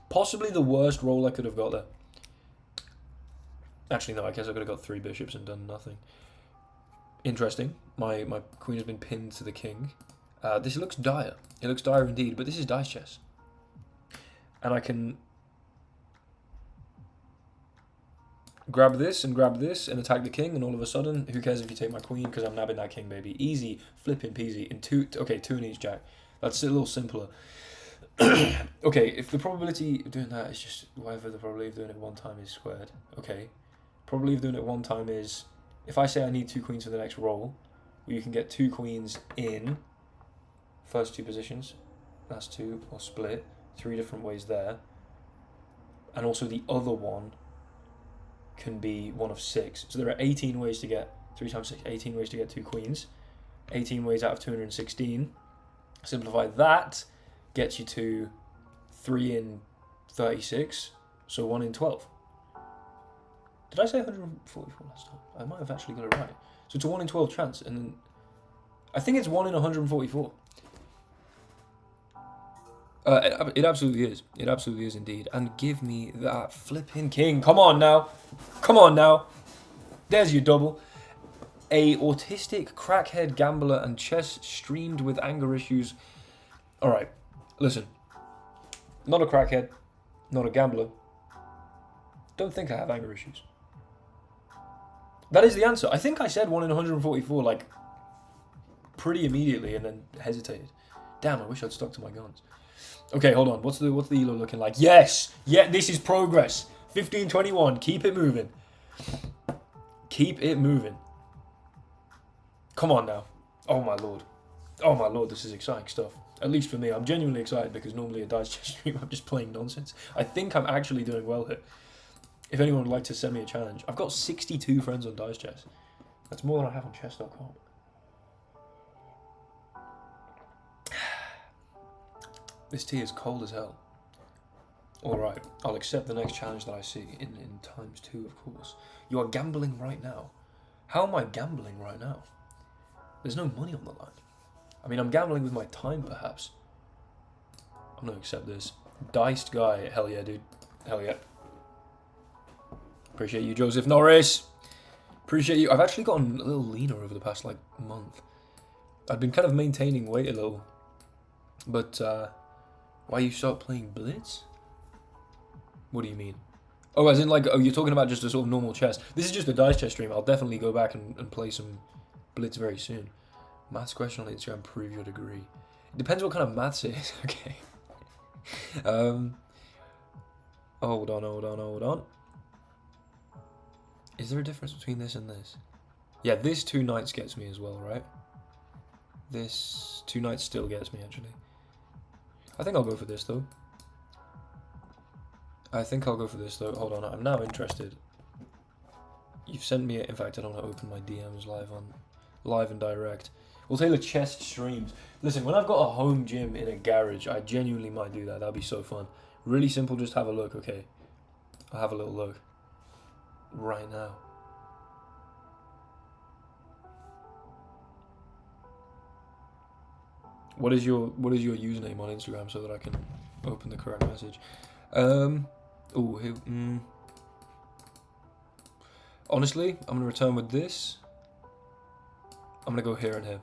Possibly the worst roll I could have got there. Actually, no, I guess I could have got 3 bishops and done nothing. Interesting. My queen has been pinned to the king. This looks dire. It looks dire indeed, but this is dice chess. And I can... grab this and attack the king, and all of a sudden, who cares if you take my queen, because I'm nabbing that king, baby. Easy, flipping peasy. In 2, okay, 2 in each jack. That's a little simpler. Okay, if the probability of doing that is just whatever the probability of doing it 1 time is squared. Okay, probability of doing it 1 time is, if I say I need 2 queens for the next roll, well, you can get 2 queens in first 2 positions. That's 2, or split. 3 different ways there. And also the other one can be 1 of 6. So there are 18 ways to get 3 times 6, 18 ways to get 2 queens. 18 ways out of 216. Simplify that, gets you to 3 in 36, so 1 in 12. Did I say 144 last time? I might have actually got it right. So it's a 1 in 12 chance, and then I think it's 1 in 144. It absolutely is. It absolutely is indeed. And give me that flipping king. Come on now. Come on now. There's your double. A autistic crackhead gambler and chess streamed with anger issues. Alright, listen. Not a crackhead. Not a gambler. Don't think I have anger issues. That is the answer. I think I said 1 in 144 like pretty immediately and then hesitated. Damn, I wish I'd stuck to my guns. Okay, hold on. What's the elo looking like? Yes! Yeah, this is progress. 15-21. Keep it moving. Keep it moving. Come on now. Oh my lord. Oh my lord, this is exciting stuff. At least for me. I'm genuinely excited because normally a dice chess stream I'm just playing nonsense. I think I'm actually doing well here. If anyone would like to send me a challenge. I've got 62 friends on dice chess. That's more than I have on chess.com. This tea is cold as hell. Alright, I'll accept the next challenge that I see in ×2, of course. You are gambling right now. How am I gambling right now? There's no money on the line. I mean, I'm gambling with my time, perhaps. I'm gonna accept this. Diced guy. Hell yeah, dude. Hell yeah. Appreciate you, Joseph Norris. Appreciate you. I've actually gotten a little leaner over the past, like, month. I've been kind of maintaining weight a little. But, why you start playing Blitz? What do you mean? Oh, as in like, oh, you're talking about just a sort of normal chess. This is just a dice chess stream. I'll definitely go back and play some Blitz very soon. Maths question on Instagram, prove your degree. It depends what kind of maths it is. Okay. Hold on. Is there a difference between this and this? Yeah, this 2 knights gets me as well, right? This 2 knights still gets me, actually. I think I'll go for this, though. Hold on, I'm now interested. You've sent me, in fact, I don't want to open my DMs live and direct. We'll tailor chess streams. Listen, when I've got a home gym in a garage, I genuinely might do that. That'd be so fun. Really simple, just have a look, okay. I'll have a little look right now. What is your username on Instagram so that I can open the correct message? Honestly, I'm gonna return with this. I'm gonna go here and here.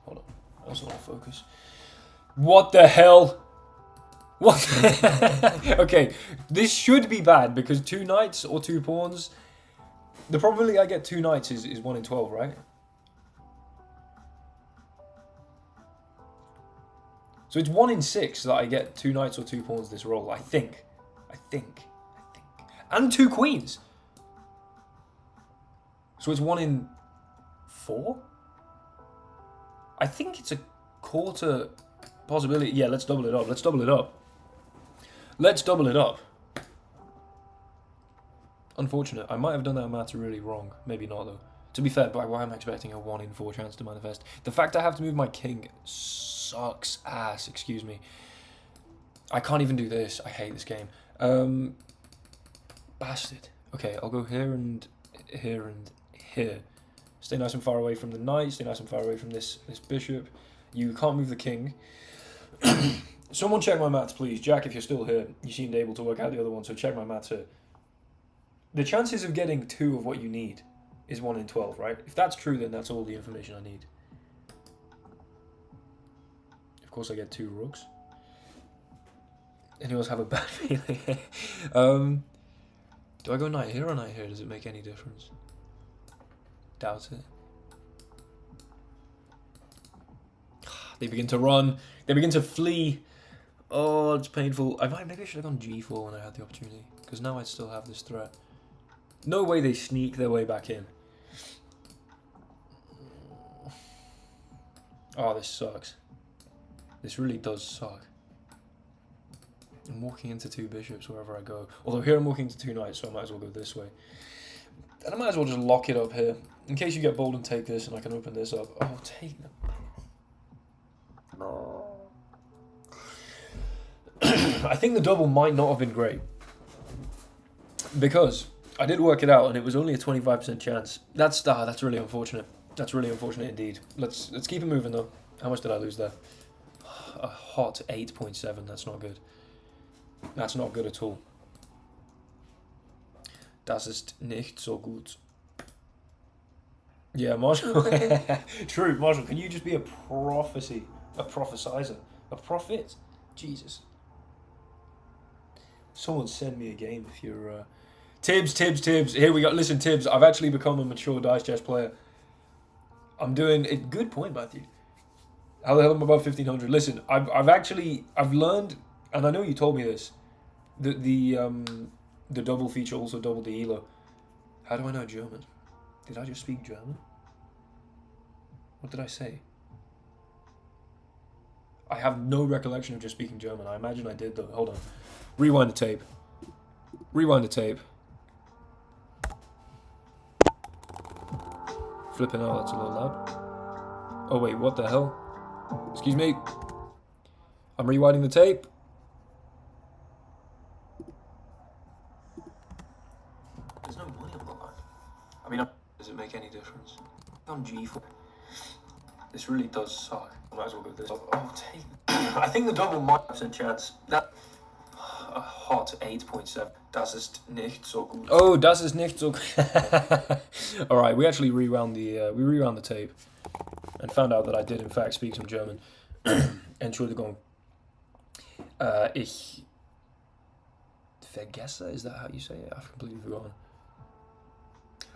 Hold on. Also want to focus. What the hell? What? Okay, this should be bad because 2 knights or 2 pawns. The probability I get 2 knights is 1 in 12, right? So it's 1 in 6 that I get 2 knights or 2 pawns this roll. I think. And 2 queens. So it's 1 in 4? I think it's a quarter possibility. Yeah, let's double it up. Let's double it up. Unfortunate. I might have done that math really wrong. Maybe not, though. To be fair, why am I expecting a 1 in 4 chance to manifest? The fact I have to move my king sucks ass. Excuse me. I can't even do this. I hate this game. Bastard. Okay, I'll go here and here and here. Stay nice and far away from the knight. Stay nice and far away from this bishop. You can't move the king. Someone check my maths, please. Jack, if you're still here, you seemed able to work out the other one, so check my maths here. The chances of getting 2 of what you need is 1 in 12, right? If that's true, then that's all the information I need. Of course, I get 2 rooks. Anyone else have a bad feeling? Do I go knight here or knight here? Does it make any difference? Doubt it. They begin to run. They begin to flee. Oh, it's painful. Maybe I should have gone g4 when I had the opportunity, because now I still have this threat. No way they sneak their way back in. Oh, this sucks. This really does suck. I'm walking into 2 bishops wherever I go. Although here I'm walking into 2 knights, so I might as well go this way. And I might as well just lock it up here. In case you get bold and take this, and I can open this up. Oh, take them. No. I think the double might not have been great. Because I did work it out, and it was only a 25% chance. That's really unfortunate. That's really unfortunate indeed. Let's keep it moving, though. How much did I lose there? A hot 8.7. That's not good. That's not good at all. Das ist nicht so gut. Yeah, Marshall. True, Marshall. Can you just be a prophecy? A prophesizer? A prophet? Jesus. Someone send me a game if you're... Tibbs. Here we go. Listen, Tibbs, I've actually become a mature dice chess player. I'm doing... Good point, Matthew. How the hell am I above 1500? Listen, I've learned, and I know you told me this, that the double feature also doubled the elo. How do I know German? Did I just speak German? What did I say? I have no recollection of just speaking German. I imagine I did, though. Hold on. Rewind the tape. Flipping out, that's a little loud. Oh, wait, what the hell? Excuse me. I'm rewinding the tape. There's no money on the line. I mean, does it make any difference? On G4. This really does suck. I might as well go this. Oh, take. I think the double might have a chance. That a hot 8.7. Das ist nicht so gut. Oh, das ist nicht so gut. All right, we actually rewound the tape and found out that I did in fact speak some German. Entschuldigung. Ich vergesse. Is that how you say it? I've completely forgotten.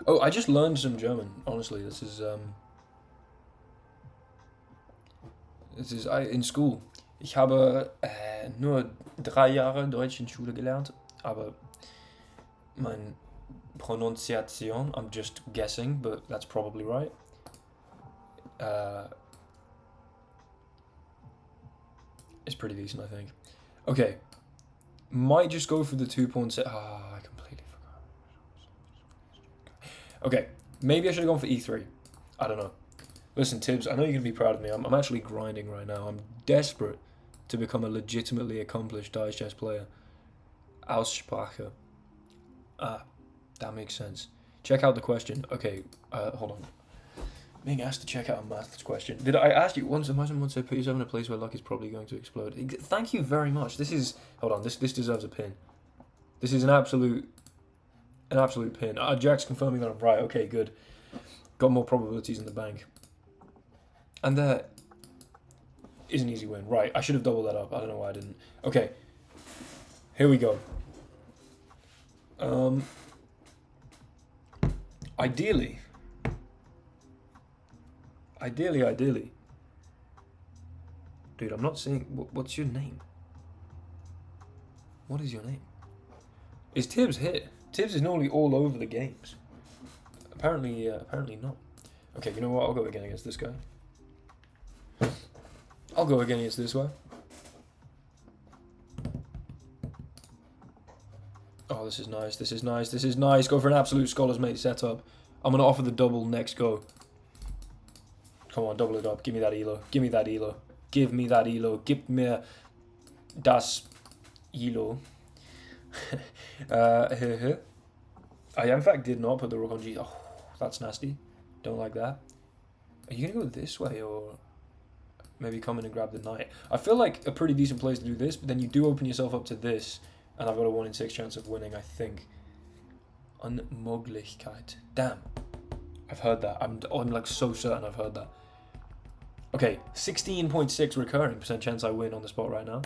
Oh, I just learned some German. Honestly, this is in school. Ich habe nur 3 Jahre Deutsch in Schule gelernt, aber mein Pronunciation, I'm just guessing, but that's probably right. It's pretty decent, I think. Okay, might just go for the 2 pawn set. I completely forgot. Okay, maybe I should have gone for e3. I don't know. Listen, Tibbs, I know you're going to be proud of me. I'm actually grinding right now. I'm desperate to become a legitimately accomplished dice chess player. Aussprache. Ah, that makes sense. Check out the question. Okay, hold on. Being asked to check out a maths question. Did I ask you once? Imagine once I put yourself in a place where luck is probably going to explode. Thank you very much. This is... Hold on, this deserves a pin. This is an absolute pin. Jack's confirming that I'm right. Okay, good. Got more probabilities in the bank. And there is an easy win. Right, I should have doubled that up. I don't know why I didn't. Okay, here we go. Ideally. Dude, I'm not seeing... What's your name? What is your name? Is Tibbs here? Tibbs is normally all over the games. Apparently not. Okay, you know what? I'll go again against this guy. I'll go again against this guy. Oh, this is nice. This is nice. This is nice. Go for an absolute Scholar's Mate setup. I'm going to offer the double next go. Come on, double it up. Give me that elo. Give me that elo. Give me that elo. Gib mir das elo. I in fact did not put the rook on G. Oh, that's nasty. Don't like that. Are you going to go this way or maybe come in and grab the knight? I feel like a pretty decent place to do this, but then you do open yourself up to this, and I've got a 1 in 6 chance of winning, I think. Unmöglichkeit. Damn. I've heard that. I'm like so certain I've heard that. Okay, 16.6 recurring % chance I win on the spot right now.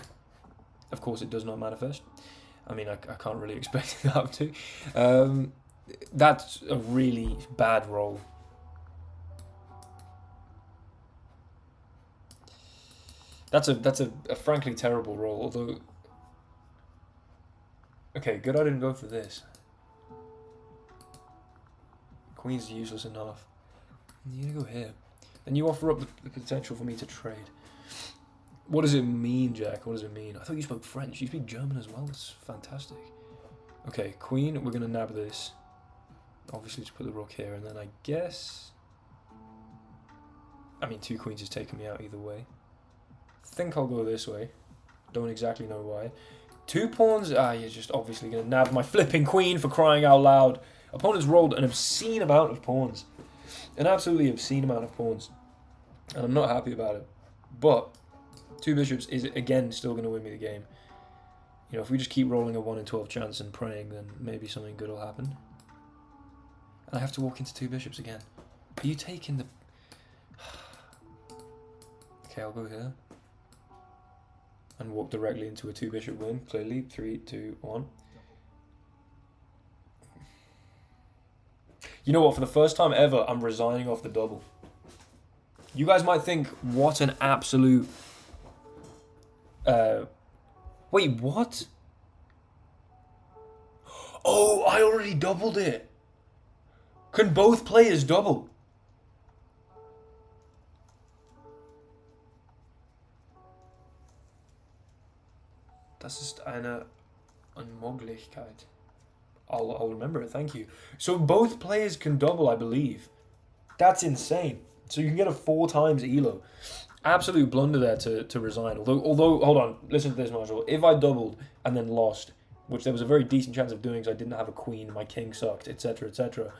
Of course, it does not manifest. I mean, I can't really expect that to. That's a really bad roll. That's a frankly terrible roll. Although, okay, good I didn't go for this. Queen's useless enough. You're gonna go here. Then you offer up the potential for me to trade. What does it mean, Jack? What does it mean? I thought you spoke French. You speak German as well. That's fantastic. Okay, queen. We're going to nab this. Obviously, just put the rook here. And then I guess... I mean, 2 queens is taking me out either way. Think I'll go this way. Don't exactly know why. 2 pawns. You're just obviously going to nab my flipping queen for crying out loud. Opponent's rolled an obscene amount of pawns. An absolutely obscene amount of pawns. And I'm not happy about it. But 2 bishops is, again, still going to win me the game. You know, if we just keep rolling a 1 in 12 chance and praying, then maybe something good will happen. And I have to walk into 2 bishops again. Are you taking the... Okay, I'll go here. And walk directly into a 2 bishop win. Clearly, 3, 2, 1. You know what? For the first time ever, I'm resigning off the double. You guys might think, what an absolute... Wait, what? Oh, I already doubled it. Can both players double? Das ist eine Unmöglichkeit. I'll remember it, thank you. So both players can double, I believe. That's insane. So you can get a 4 times elo. Absolute blunder there to resign. Although, hold on, listen to this, Marshall. If I doubled and then lost, which there was a very decent chance of doing because I didn't have a queen, my king sucked, etc., etc.,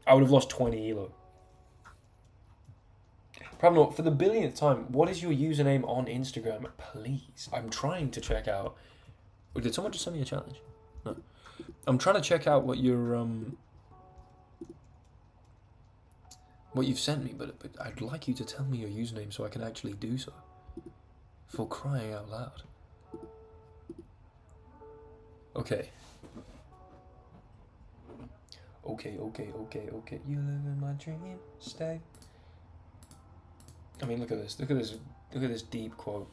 I would have lost 20 elo. Probably for the billionth time, what is your username on Instagram? Please. I'm trying to check out... Oh, did someone just send me a challenge? No. I'm trying to check out what your what you've sent me, but I'd like you to tell me your username so I can actually do so. For crying out loud. Okay. Okay. You live in my dream, stay. I mean, look at this. Look at this deep quote.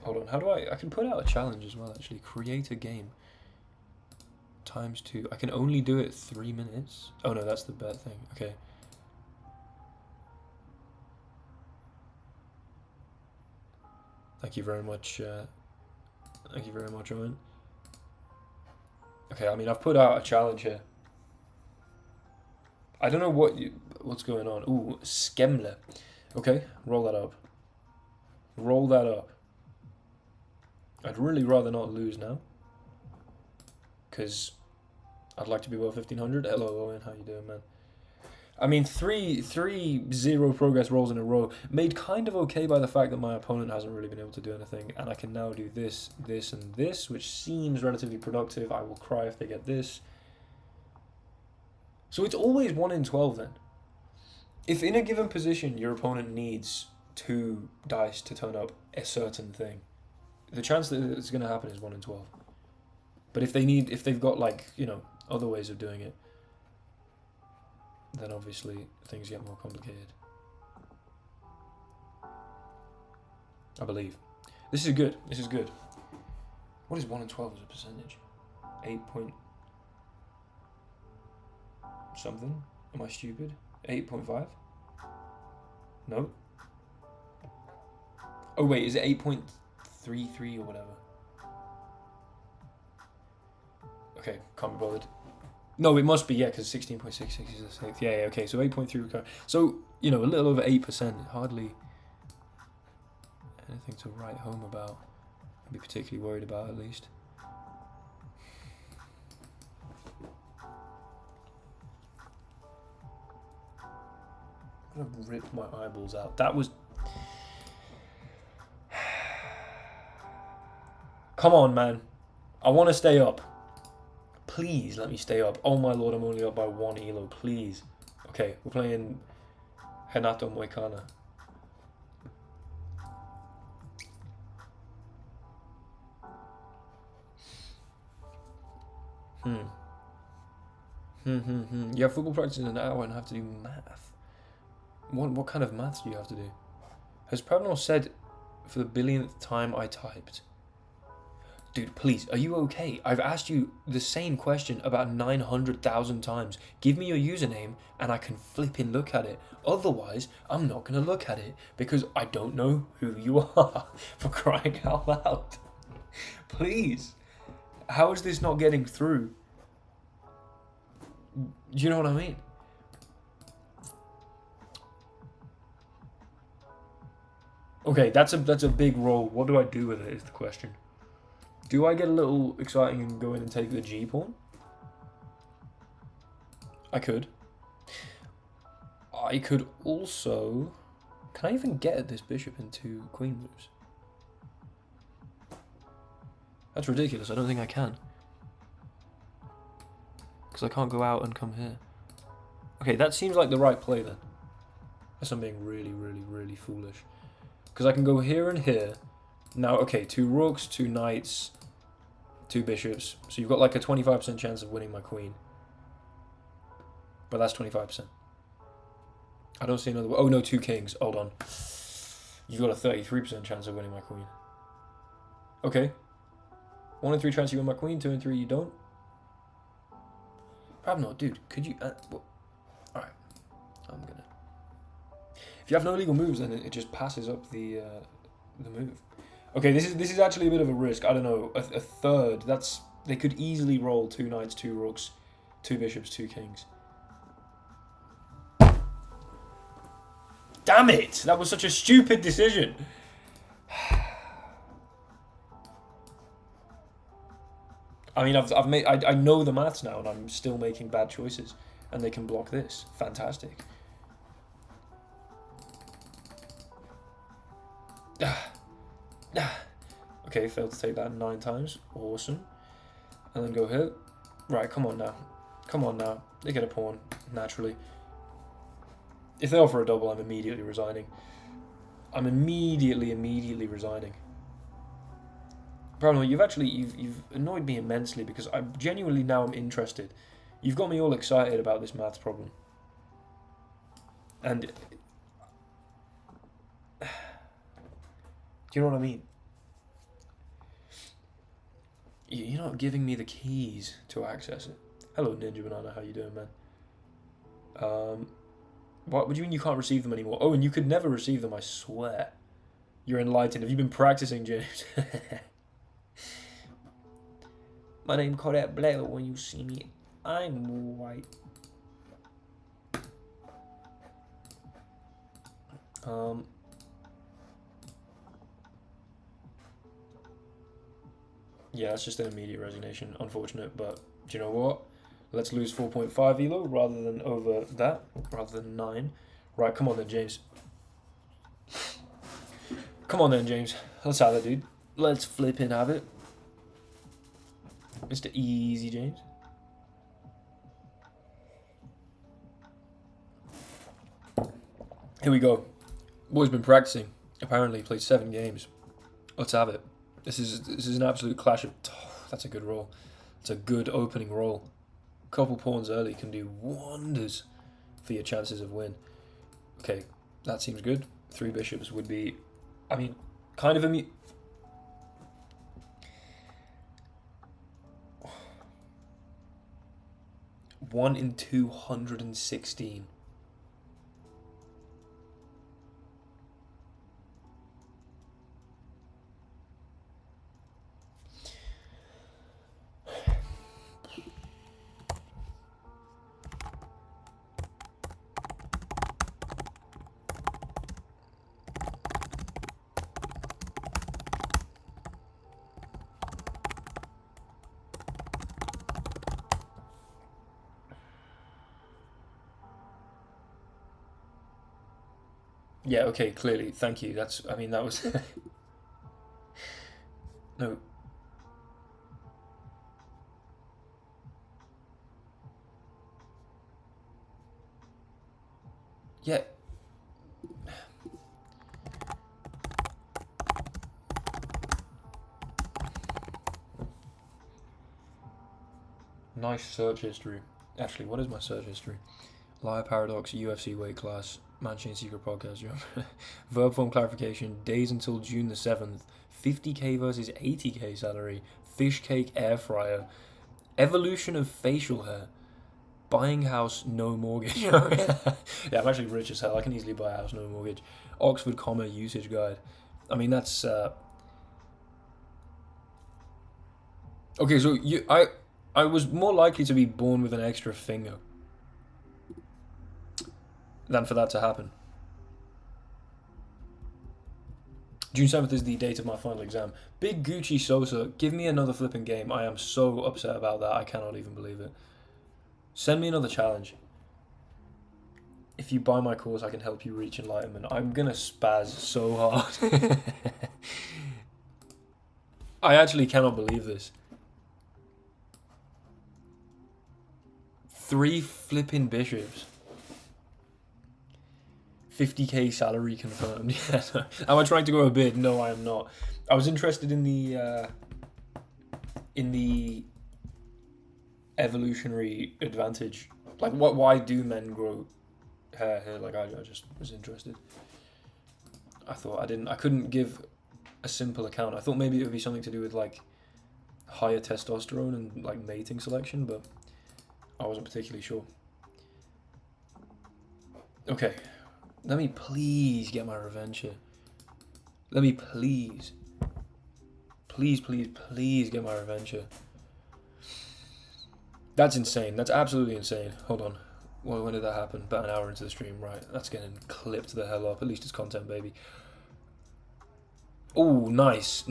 Hold on. How do I can put out a challenge as well, actually. Create a game. ×2. I can only do it 3 minutes. Oh no, that's the bet thing. Okay. Thank you very much. Thank you very much, Owen. Okay, I mean, I've put out a challenge here. I don't know what's going on. Ooh, Skemle. Okay, roll that up. Roll that up. I'd really rather not lose now. Because I'd like to be above 1500. Hello, Owen. How you doing, man? I mean, three zero progress rolls in a row, made kind of okay by the fact that my opponent hasn't really been able to do anything, and I can now do this, this, and this, which seems relatively productive. I will cry if they get this. So it's always 1 in 12 then. If in a given position your opponent needs 2 dice to turn up a certain thing, the chance that it's going to happen is 1 in 12. But if they've got, like, you know, other ways of doing it, then obviously things get more complicated. I believe. This is good. This is good. What is 1 in 12 as a percentage? 8 point something? Am I stupid? 8.5? No? Oh wait, is it 8.33 or whatever? Okay, can't be bothered. No, it must be, yeah, because 16.66 is the sixth. Yeah, okay, so 8.3. So, you know, a little over 8%. Hardly anything to write home about. I'd be particularly worried about, at least. I'm going to rip my eyeballs out. That was... Come on, man. I want to stay up. Please let me stay up. Oh my lord, I'm only up by 1 elo. Please. Okay, we're playing Renato Moicana. Yeah, football practice in an hour and have to do math. What kind of maths do you have to do? Has Prabnor said for the billionth time I typed? Dude, please, are you okay? I've asked you the same question about 900,000 times. Give me your username and I can flipping look at it. Otherwise, I'm not going to look at it because I don't know who you are, for crying out loud. Please. How is this not getting through? Do you know what I mean? Okay, that's a big roll. What do I do with it is the question. Do I get a little exciting and go in and take the G pawn? I could. I could also... Can I even get at this bishop into queen moves? That's ridiculous. I don't think I can. Because I can't go out and come here. Okay, that seems like the right play then. Unless I'm being really, really, really foolish. Because I can go here and here. Now, okay, 2 rooks, 2 knights, 2 bishops. So you've got like a 25% chance of winning my queen. But that's 25%. I don't see another way. Oh no, 2 kings. Hold on. You've got a 33% chance of winning my queen. Okay. 1 in 3 chance you win my queen, 2 in 3 you don't. Probably not, dude. Could you... Alright. I'm gonna... If you have no legal moves, then it just passes up the move. Okay, this is actually a bit of a risk. I don't know, a third. That's... They could easily roll 2 knights, 2 rooks, 2 bishops, 2 kings. Damn it! That was such a stupid decision. I mean, I've made... I know the maths now, and I'm still making bad choices. And they can block this. Fantastic. Okay, failed to take that 9 times. Awesome. And then go here. Right, come on now. Come on now. They get a pawn, naturally. If they offer a double, I'm immediately resigning. I'm immediately resigning. Probably, you've annoyed me immensely because I genuinely now am interested. You've got me all excited about this maths problem. And... Do you know what I mean? You're not giving me the keys to access it. Hello, Ninja Banana. How you doing, man? What do you mean you can't receive them anymore? Oh, and you could never receive them, I swear. You're enlightened. Have you been practicing, James? My name Kodak Black, but when you see me, I'm white. Yeah, that's just an immediate resignation. Unfortunate, but do you know what? Let's lose 4.5 elo rather than over that, rather than 9. Right, come on then, James. Come on then, James. Let's have it, dude. Let's flipping have it. Mr. Easy James. Here we go. Boy's been practicing. Apparently played 7 games. Let's have it. This is an absolute clash of... that's a good roll. It's a good opening roll. Couple pawns early can do wonders for your chances of win. Okay, that seems good. 3 bishops would be... I mean, kind of a... 1 in 216. Yeah, okay, clearly. Thank you. That's... I mean, that was... no. Yeah. Nice search history. Actually, what is my search history? Liar Paradox, UFC weight class, Manchain Secret podcast, verb form clarification, days until June the 7th, 50k versus 80k salary, fish cake air fryer, evolution of facial hair, buying house no mortgage. Yeah, I'm actually rich as hell. I can easily buy a house no mortgage. Oxford comma usage guide. I mean, that's okay. So I was more likely to be born with an extra finger than for that to happen. June 7th is the date of my final exam. Big Gucci Sosa, give me another flipping game. I am so upset about that. I cannot even believe it. Send me another challenge. If you buy my course, I can help you reach enlightenment. I'm gonna spaz so hard. I actually cannot believe this. 3 flipping bishops. 50k salary confirmed. Yeah, no. Am I trying to go a bid? No, I am not. I was interested in the evolutionary advantage. Like, why do men grow hair here? Like, I just was interested. I thought I couldn't give a simple account. I thought maybe it would be something to do with like higher testosterone and like mating selection, but I wasn't particularly sure. Okay. Let me please get my revenge here. Let me please get my revenge here. That's insane. That's absolutely insane. Hold on. Well, when did that happen? About an hour into the stream. Right. That's getting clipped the hell up. At least it's content, baby. Oh, nice.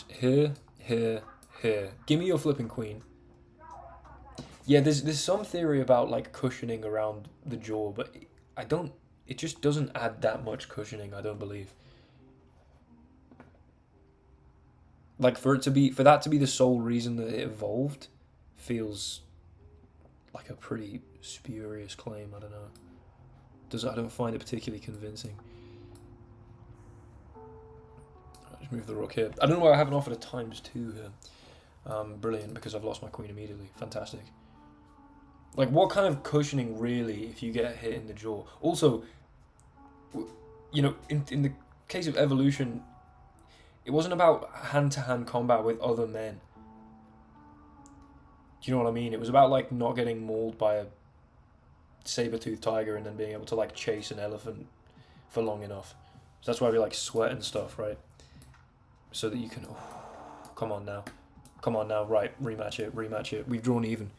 Here. Give me your flipping queen. Yeah, there's some theory about like cushioning around the jaw, but it just doesn't add that much cushioning, I don't believe. Like for that to be the sole reason that it evolved feels like a pretty spurious claim, I don't know. I don't find it particularly convincing. I'll just move the rook here. I don't know why I haven't offered a ×2 here. Brilliant, because I've lost my queen immediately. Fantastic. Like, what kind of cushioning, really, if you get hit in the jaw? Also, you know, in the case of evolution, it wasn't about hand-to-hand combat with other men. Do you know what I mean? It was about, like, not getting mauled by a saber-toothed tiger and then being able to, like, chase an elephant for long enough. So that's why we, like, sweat and stuff, right? So that you can... Oh, come on now. Right, rematch it. We've drawn even.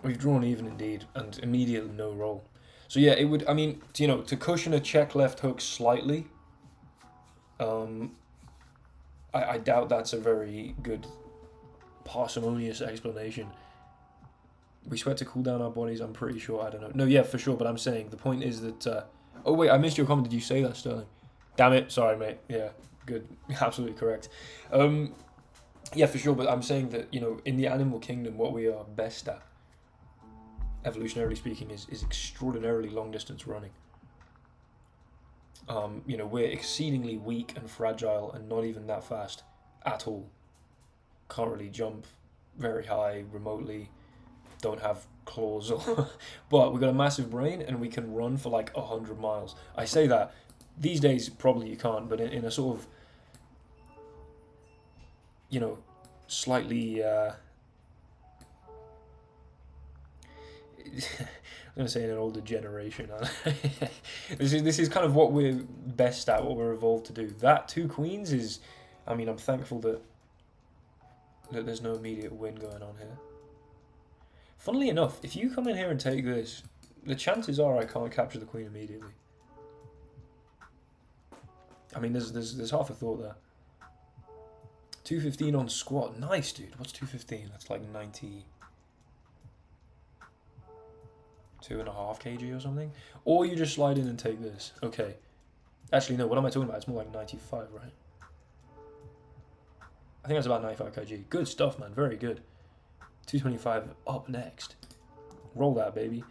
We've drawn even indeed, and immediately no roll. So yeah, it would, I mean, you know, to cushion a check left hook slightly, I doubt that's a very good parsimonious explanation. We sweat to cool down our bodies, I'm pretty sure. I don't know. No, yeah, for sure, but I'm saying the point is that... oh, wait, I missed your comment. Did you say that, Sterling? Damn it. Sorry, mate. Yeah, good. Absolutely correct. Yeah, for sure, but I'm saying that, you know, in the animal kingdom, what we are best at, evolutionarily speaking, is extraordinarily long-distance running. You know, we're exceedingly weak and fragile and not even that fast at all. Can't really jump very high remotely, don't have claws, but we've got a massive brain and we can run for like 100 miles. I say that, these days probably you can't, but in a sort of, you know, slightly, I'm going to say in an older generation. This is kind of what we're best at, what we're evolved to do. That 2 queens is, I mean, I'm thankful that there's no immediate win going on here. Funnily enough, if you come in here and take this, the chances are I can't capture the queen immediately. I mean, there's half a thought there. 215 on squat. Nice, dude. What's 215? That's like 92.5 kg or something. Or you just slide in and take this. Okay. Actually, no. What am I talking about? It's more like 95, right? I think that's about 95 kg. Good stuff, man. Very good. 225 up next. Roll that, baby.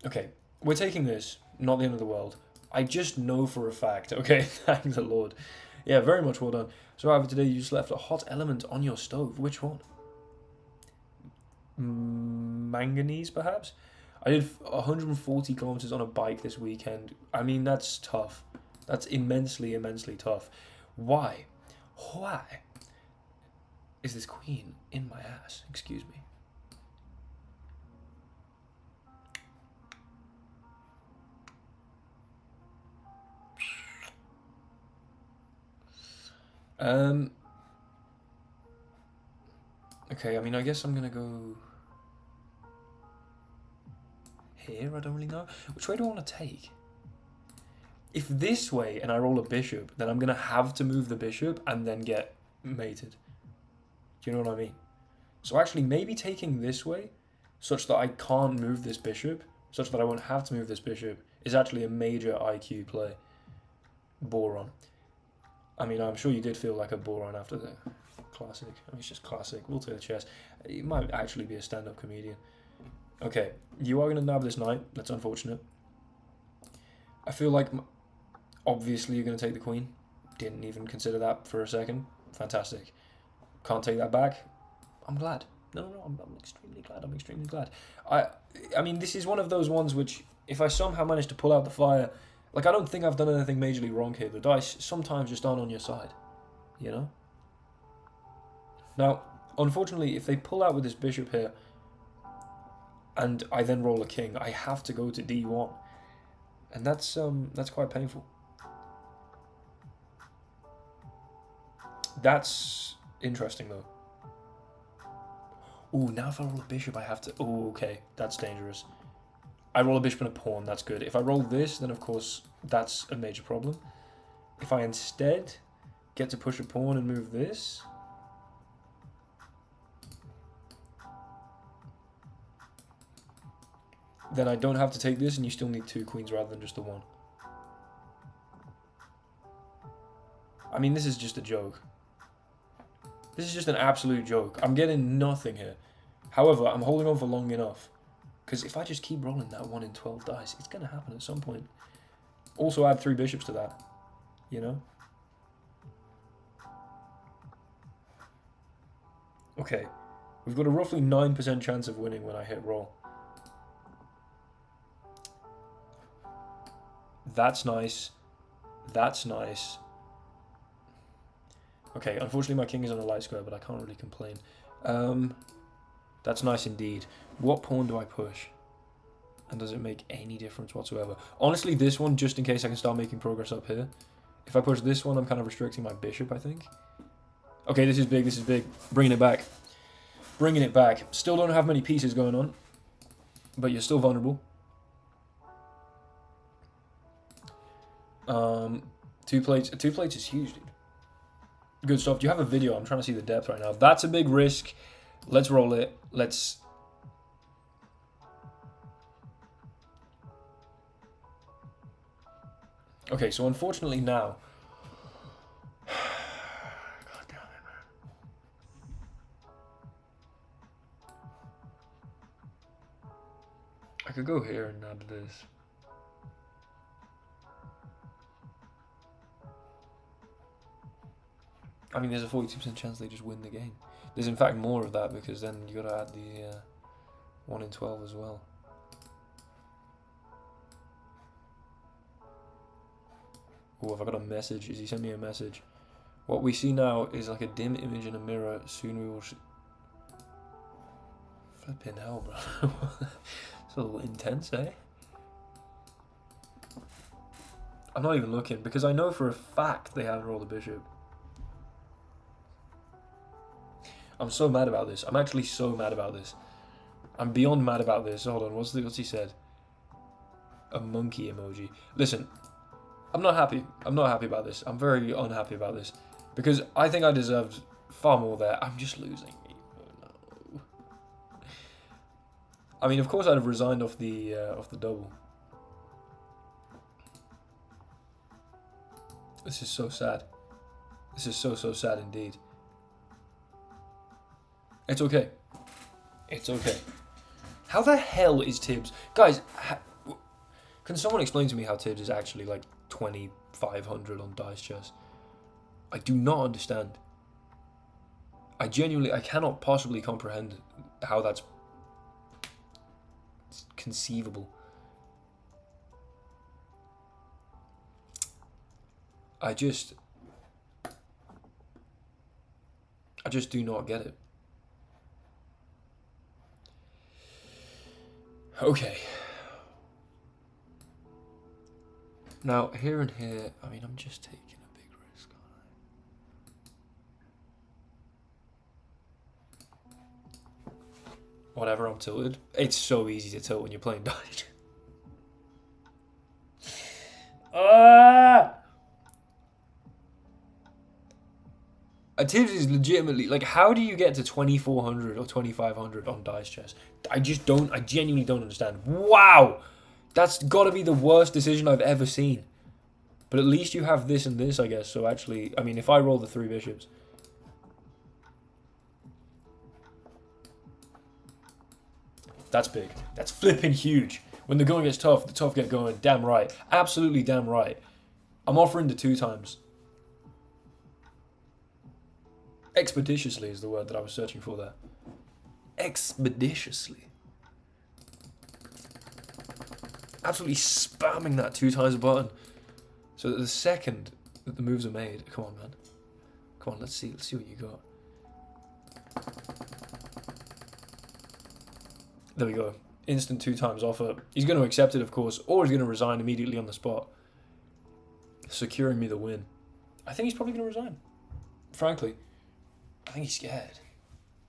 Okay. We're taking this. Not the end of the world. I just know for a fact. Okay. Thank the Lord. Yeah, very much well done. So, however, today you just left a hot element on your stove. Which one? Manganese, perhaps? I did 140 kilometers on a bike this weekend. I mean, that's tough. That's immensely, immensely tough. Why? Why is this queen in my ass? Excuse me. Okay, I mean, I guess I'm gonna go here. I don't really know. Which way do I want to take? If this way and I roll a bishop, then I'm gonna have to move the bishop and then get mated. Do you know what I mean? So actually, maybe taking this way, such that I can't move this bishop, such that I won't have to move this bishop, is actually a major IQ play. Boron. I mean, I'm sure you did feel like a boron after the classic. I mean, it's just classic. We'll take the chess. You might actually be a stand-up comedian. Okay, you are going to nab this knight. That's unfortunate. I feel like, obviously, you're going to take the queen. Didn't even consider that for a second. Fantastic. Can't take that back. I'm glad. No, I'm extremely glad. I'm extremely glad. I mean, this is one of those ones which, if I somehow manage to pull out the fire, like, I don't think I've done anything majorly wrong here. The dice sometimes just aren't on your side, you know? Now, unfortunately, if they pull out with this bishop here, and I then roll a king, I have to go to d1. And that's quite painful. That's interesting, though. Ooh, now if I roll a bishop, I have to... Ooh, okay, that's dangerous. I roll a bishop and a pawn, that's good. If I roll this, then of course, that's a major problem. If I instead get to push a pawn and move this... then I don't have to take this, and you still need 2 queens rather than just the 1. I mean, this is just a joke. This is just an absolute joke. I'm getting nothing here. However, I'm holding on for long enough. Because if I just keep rolling that 1 in 12 dice, it's going to happen at some point. Also add 3 bishops to that. You know? Okay. We've got a roughly 9% chance of winning when I hit roll. That's nice. That's nice. Okay, unfortunately my king is on a light square, but I can't really complain. That's nice indeed. What pawn do I push? And does it make any difference whatsoever? Honestly, this one, just in case I can start making progress up here. If I push this one, I'm kind of restricting my bishop, I think. Okay, this is big, this is big. Bringing it back. Bringing it back. Still don't have many pieces going on. But you're still vulnerable. 2 plates. 2 plates is huge, dude. Good stuff. Do you have a video? I'm trying to see the depth right now. That's a big risk. Let's roll it. Let's... Okay, so unfortunately now... God damn it, man. I could go here and add this. I mean, there's a 42% chance they just win the game. There's in fact more of that because then you gotta add the 1 in 12 as well. Oh, have I got a message? Is he sent me a message? What we see now is like a dim image in a mirror. Soon we will... Flipping hell, bro. It's a little intense, eh? I'm not even looking because I know for a fact they haven't rolled a bishop. I'm so mad about this. I'm actually so mad about this. I'm beyond mad about this. Hold on, what's he said? A monkey emoji. Listen, I'm not happy. I'm not happy about this. I'm very unhappy about this. Because I think I deserved far more there. I'm just losing. Oh, no. I mean, of course I'd have resigned off the double. This is so sad. This is so sad indeed. It's okay. It's okay. How the hell is Tibbs? Guys, can someone explain to me how Tibbs is actually like 2,500 on Dice Chess? I do not understand. I cannot possibly comprehend how that's conceivable. I just do not get it. Okay. Now, here and here, I mean, I'm just taking a big risk, aren't I? Whatever, I'm tilted. It's so easy to tilt when you're playing Dice. Tibbs is legitimately, like, how do you get to 2,400 or 2,500 on Dice Chess? I genuinely don't understand. Wow! That's got to be the worst decision I've ever seen. But at least you have this and this, I guess. So actually, I mean, if I roll the 3 bishops... That's big. That's flipping huge. When the going gets tough, the tough get going. Damn right. Absolutely damn right. I'm offering the 2 times. Expeditiously is the word that I was searching for there. Expeditiously. Absolutely spamming that 2 times a button. So that the second that the moves are made... Come on, man. Come on, let's see what you got. There we go. Instant 2 times offer. He's going to accept it, of course, or he's going to resign immediately on the spot. Securing me the win. I think he's probably going to resign. Frankly. I think he's scared.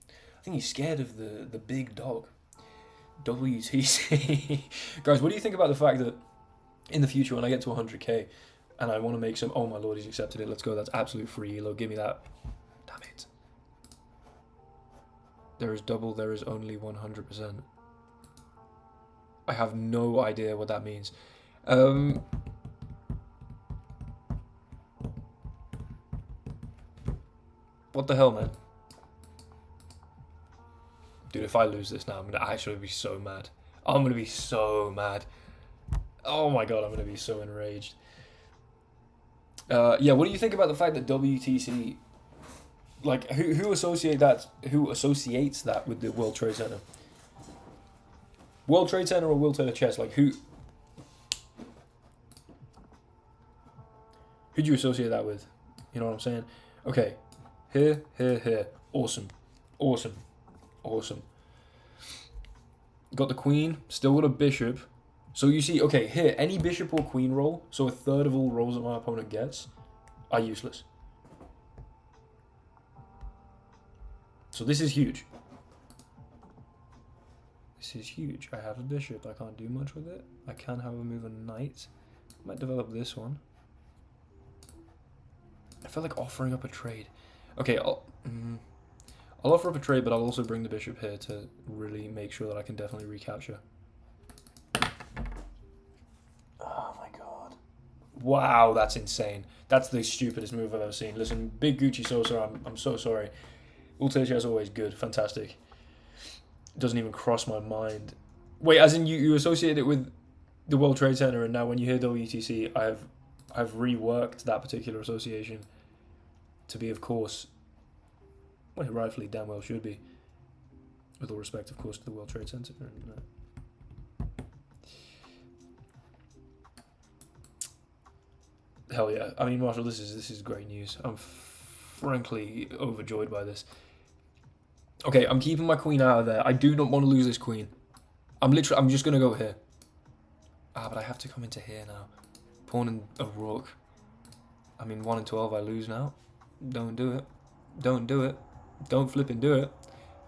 I think he's scared of the big dog. WTC. Guys, what do you think about the fact that in the future when I get to 100k and I want to make some... Oh my lord, he's accepted it. Let's go. That's absolute free elo. Give me that. Damn it. There is double. There is only 100%. I have no idea what that means. What the hell, man? Dude, if I lose this now, I'm going to actually be so mad. I'm going to be so mad. Oh my god, I'm going to be so enraged. Yeah, what do you think about the fact that WTC... Like, who associates that with the World Trade Center? World Trade Center or World Trade Chess? Like, who do you associate that with? You know what I'm saying? Okay. Here. Awesome. Got the queen. Still got a bishop. So you see, okay, here, any bishop or queen roll, so 1/3 of all rolls that my opponent gets, are useless. So this is huge. This is huge. I have a bishop. I can't do much with it. I can, however, move a knight. Might develop this one. I feel like offering up a trade. Okay, I'll offer up a trade, but I'll also bring the bishop here to really make sure that I can definitely recapture. Oh my god. Wow, that's insane. That's the stupidest move I've ever seen. Listen, big Gucci Sosa, I'm so sorry. Ulterior is always good, fantastic. It doesn't even cross my mind. Wait, as in you associate it with the World Trade Center, and now when you hear WTC, I've reworked that particular association to be, of course, what it rightfully damn well should be. With all respect, of course, to the World Trade Center. Hell yeah. I mean, Marshall, this is great news. I'm frankly overjoyed by this. Okay, I'm keeping my queen out of there. I do not want to lose this queen. I'm just going to go here. Ah, but I have to come into here now. Pawn and a rook. I mean, 1 and 12, I lose now. Don't do it. Don't do it. Don't flipping do it.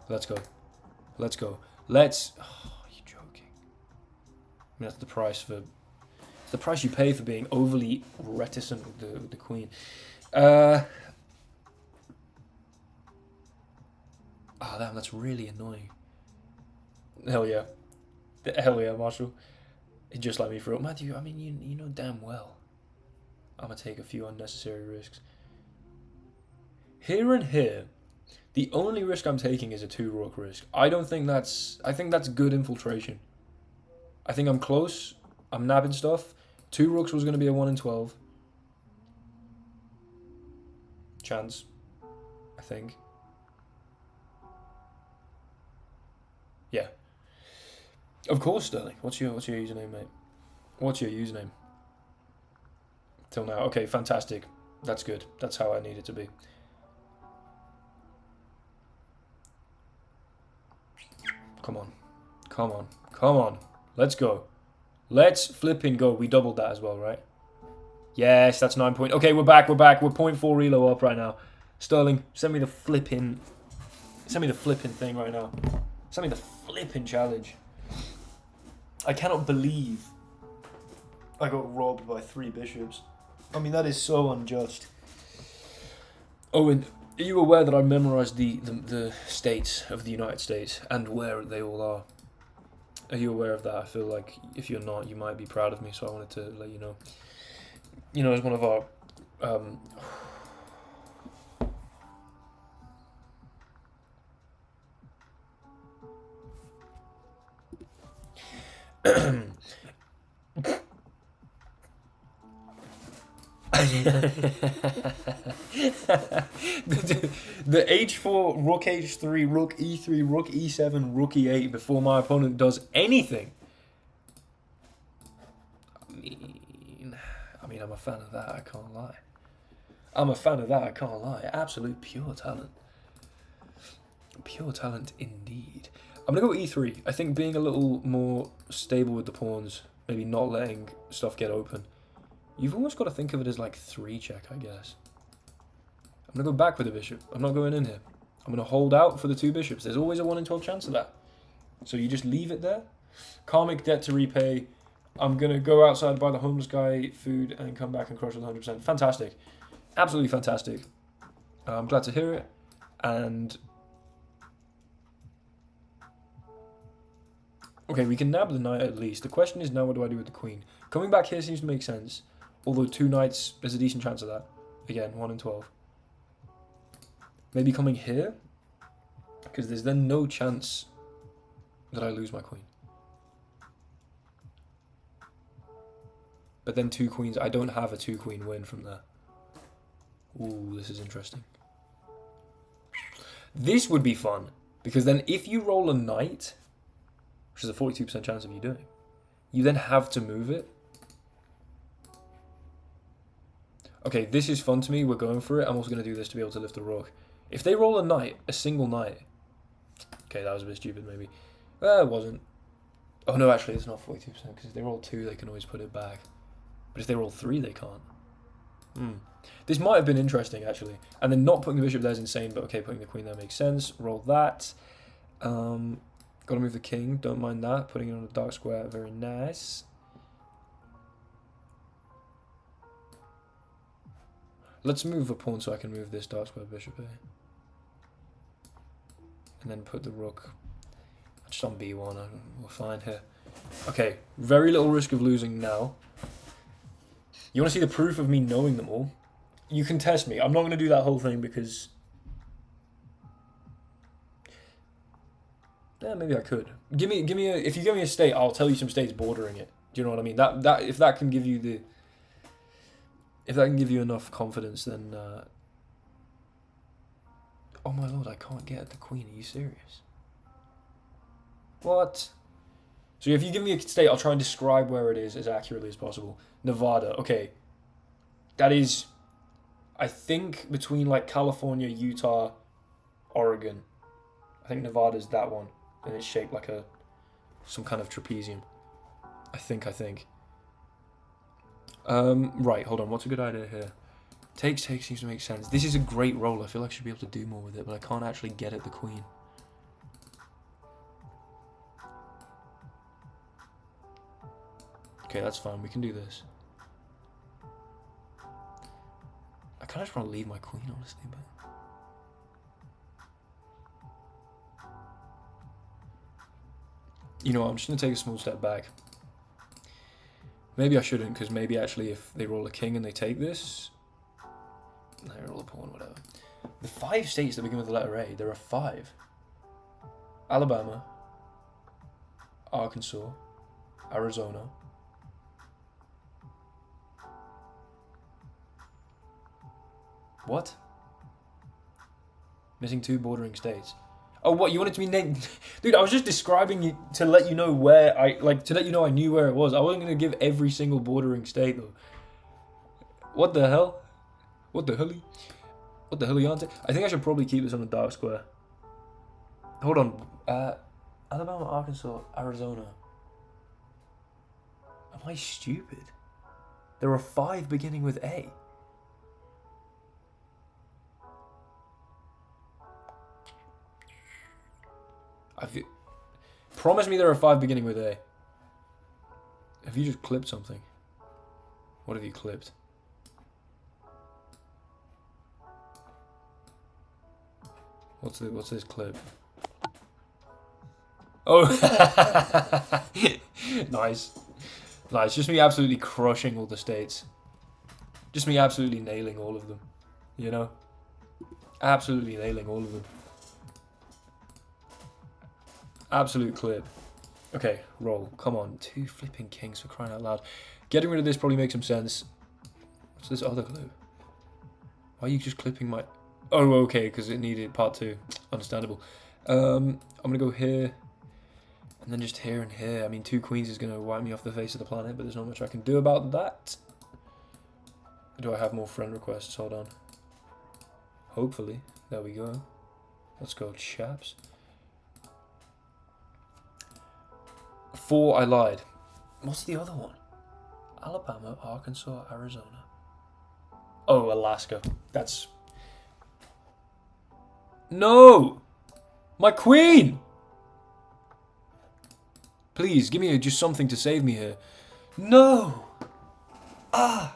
Let's go. Let's go. Let's... Oh, you're joking. I mean, that's the price for... It's the price you pay for being overly reticent with the queen. Oh, damn, that's really annoying. Hell yeah. Hell yeah, Marshall. Just let me through. Matthew, I mean, you know damn well I'm going to take a few unnecessary risks. Here and here, the only risk I'm taking is a 2-rook risk. I think that's good infiltration. I think I'm close. I'm nabbing stuff. 2 rooks was going to be a 1 in 12 chance, I think. Yeah. Of course, Sterling. What's your username, mate? What's your username? Till now. Okay, fantastic. That's good. That's how I need it to be. Come on. Come on. Come on. Let's go. Let's flipping go. We doubled that as well, right? Yes, that's 9 point. Okay, we're back. We're back. We're 0.4 relo up right now. Sterling, send me the flipping thing right now. Send me the flipping challenge. I cannot believe I got robbed by 3 bishops. I mean, that is so unjust. Oh, and are you aware that I memorized the states of the United States and where they all are? Are you aware of that? I feel like if you're not, you might be proud of me, so I wanted to let you know. You know, as one of our... the h4, rook h3, rook e3, rook e7, rook e8 before my opponent does anything. I mean, I'm a fan of that, I can't lie. I'm a fan of that, I can't lie. Absolute pure talent. Pure talent indeed. I'm going to go e3. I think being a little more stable with the pawns, maybe not letting stuff get open. You've almost got to think of it as like 3 check, I guess. I'm going to go back with the bishop. I'm not going in here. I'm going to hold out for the 2 bishops. There's always a 1 in 12 chance of that. So you just leave it there. Karmic debt to repay. I'm going to go outside, buy the homeless guy food, and come back and crush with 100%. Fantastic. Absolutely fantastic. I'm glad to hear it. And... okay, we can nab the knight at least. The question is now what do I do with the queen? Coming back here seems to make sense. Although 2 knights, there's a decent chance of that. Again, 1 in 12. Maybe coming here? Because there's then no chance that I lose my queen. But then 2 queens, I don't have a 2 queen win from there. Ooh, this is interesting. This would be fun. Because then if you roll a knight, which is a 42% chance of you doing, you then have to move it. Okay, this is fun to me. We're going for it. I'm also going to do this to be able to lift the rook. If they roll a knight, a single knight... okay, that was a bit stupid, maybe. It wasn't. Oh, no, actually, it's not 42%, because if they roll 2, they can always put it back. But if they roll 3, they can't. This might have been interesting, actually. And then not putting the bishop there is insane, but okay, putting the queen there makes sense. Roll that. Got to move the king. Don't mind that. Putting it on a dark square. Very nice. Let's move a pawn so I can move this dark square bishop here. And then put the rook just on b1. We're fine here. Okay, very little risk of losing now. You want to see the proof of me knowing them all? You can test me. I'm not going to do that whole thing because... Yeah, maybe I could. Give me if you give me a state, I'll tell you some states bordering it. Do you know what I mean? If that can give you enough confidence, then oh my lord, I can't get at the queen. Are you serious? What? So if you give me a state, I'll try and describe where it is as accurately as possible. Nevada. Okay. That is, I think, between like California, Utah, Oregon. I think Nevada's that one. And it's shaped like some kind of trapezium. I think. Right, hold on. What's a good idea here? Takes seems to make sense. This is a great roll. I feel like I should be able to do more with it, but I can't actually get at the queen. Okay, that's fine. We can do this. I kind of just want to leave my queen, honestly, but... You know what, I'm just going to take a small step back. Maybe I shouldn't, because maybe actually if they roll a king and they take this... They roll a pawn, whatever. The 5 states that begin with the letter A, there are 5. Alabama, Arkansas, Arizona. What? Missing 2 bordering states. Oh, what, you wanted to be named? Dude, I was just describing it to let you know where to let you know I knew where it was. I wasn't going to give every single bordering state, though. What the hell? What the hell? What the hell are you on to? I think I should probably keep this on the dark square. Hold on. Alabama, Arkansas, Arizona. Am I stupid? There are 5 beginning with A. Promise me there are 5 beginning with A. Have you just clipped something? What have you clipped? What's this clip? Oh, nice. Just me absolutely crushing all the states. Just me absolutely nailing all of them. You know, absolutely nailing all of them. Absolute clip. Okay, roll. Come on. 2 flipping kings, for crying out loud. Getting rid of this probably makes some sense. What's this other clip? Why are you just clipping my... Oh, okay, because it needed part 2. Understandable. I'm going to go here. And then just here and here. I mean, 2 queens is going to wipe me off the face of the planet, but there's not much I can do about that. Do I have more friend requests? Hold on. Hopefully. There we go. Let's go, chaps. 4, I lied. What's the other one? Alabama, Arkansas, Arizona. Oh, Alaska. That's... No! My queen! Please, give me just something to save me here. No! Ah!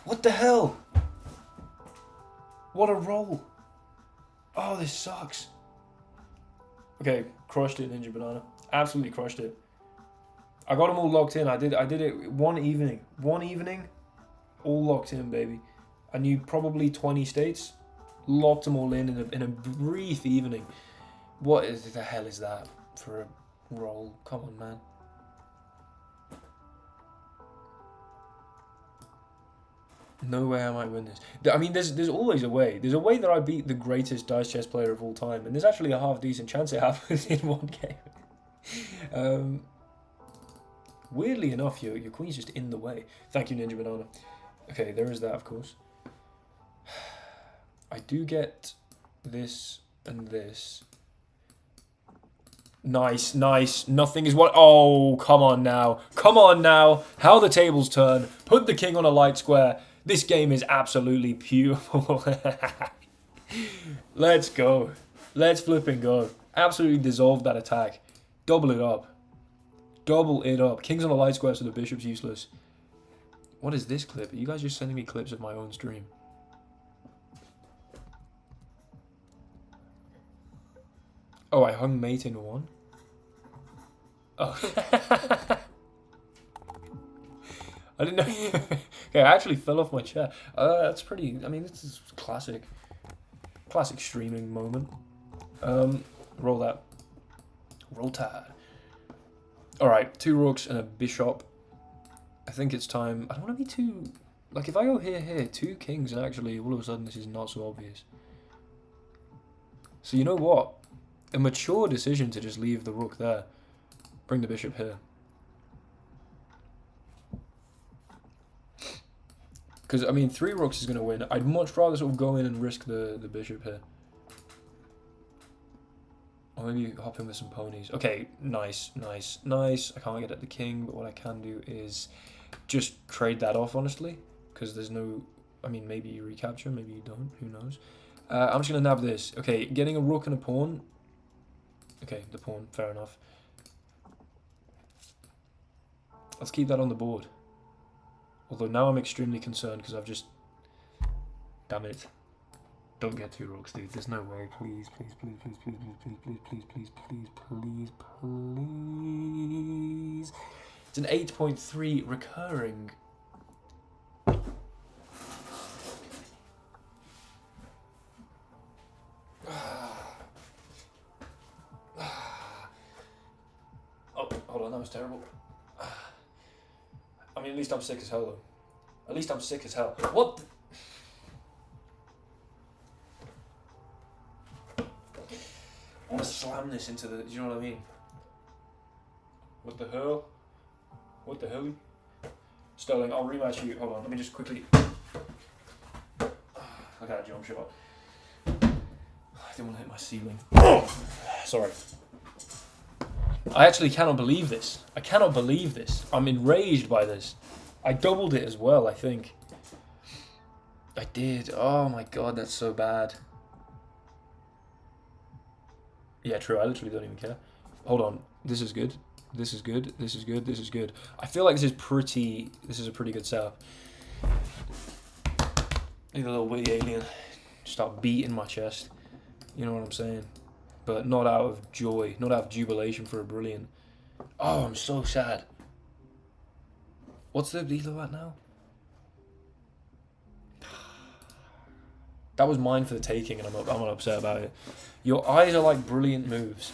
What the hell? What a roll. Oh, this sucks. Okay, crushed it, Ninja Banana. Absolutely crushed it. I got them all locked in. I did it one evening. One evening, all locked in, baby. I knew probably 20 states. Locked them all in a brief evening. What the hell is that for a roll? Come on, man. No way I might win this. I mean, there's always a way. There's a way that I beat the greatest dice chess player of all time, and there's actually a half decent chance it happens in one game. Weirdly enough, your queen's just in the way. Thank you, Ninja Banana. Okay, there is that, of course. I do get this and this. Nice, nice. Nothing is what... Oh, come on now. Come on now. How the tables turn. Put the king on a light square. This game is absolutely beautiful. Let's go. Let's flip and go. Absolutely dissolve that attack. Double it up. Double it up. King's on a light square, so the bishop's useless. What is this clip? Are you guys just sending me clips of my own stream? Oh, I hung mate in one? Oh. I didn't know. Okay, I actually fell off my chair. That's pretty... I mean, this is classic. Classic streaming moment. Roll that. Roll Tide. Alright, 2 rooks and a bishop. I think it's time... I don't want to be too... Like, if I go here, 2 kings, and actually, all of a sudden, this is not so obvious. So, you know what? A mature decision to just leave the rook there. Bring the bishop here. Because, I mean, 3 rooks is going to win. I'd much rather sort of go in and risk the bishop here. Or maybe hop in with some ponies. Okay, nice. I can't get at the king, but what I can do is just trade that off, honestly. Because there's no... I mean, maybe you recapture, maybe you don't. Who knows? I'm just going to nab this. Okay, getting a rook and a pawn. Okay, the pawn. Fair enough. Let's keep that on the board. Although now I'm extremely concerned because I've just... Damn it. Don't get 2 rooks, dude. There's no way. Please. It's an 8.3 recurring. Oh, hold on. That was terrible. I mean, at least I'm sick as hell, though. At least I'm sick as hell. What? I want to slam this into the... Do you know what I mean? What the hell? What the hell? Sterling, I'll rematch you. Hold on, let me just quickly... I got a jump shot. I didn't want to hit my ceiling. Sorry. I actually cannot believe this. I cannot believe this. I'm enraged by this. I doubled it as well, I think. I did. Oh my god, that's so bad. Yeah, true. I literally don't even care. Hold on. This is good. This is good. This is good. This is good. I feel like this is pretty... This is a pretty good setup. Leave a little witty alien. Start beating my chest. You know what I'm saying? But not out of joy. Not out of jubilation for a brilliant. Oh, I'm so sad. What's the elo at now? That was mine for the taking, and I'm not upset about it. Your eyes are like brilliant moves.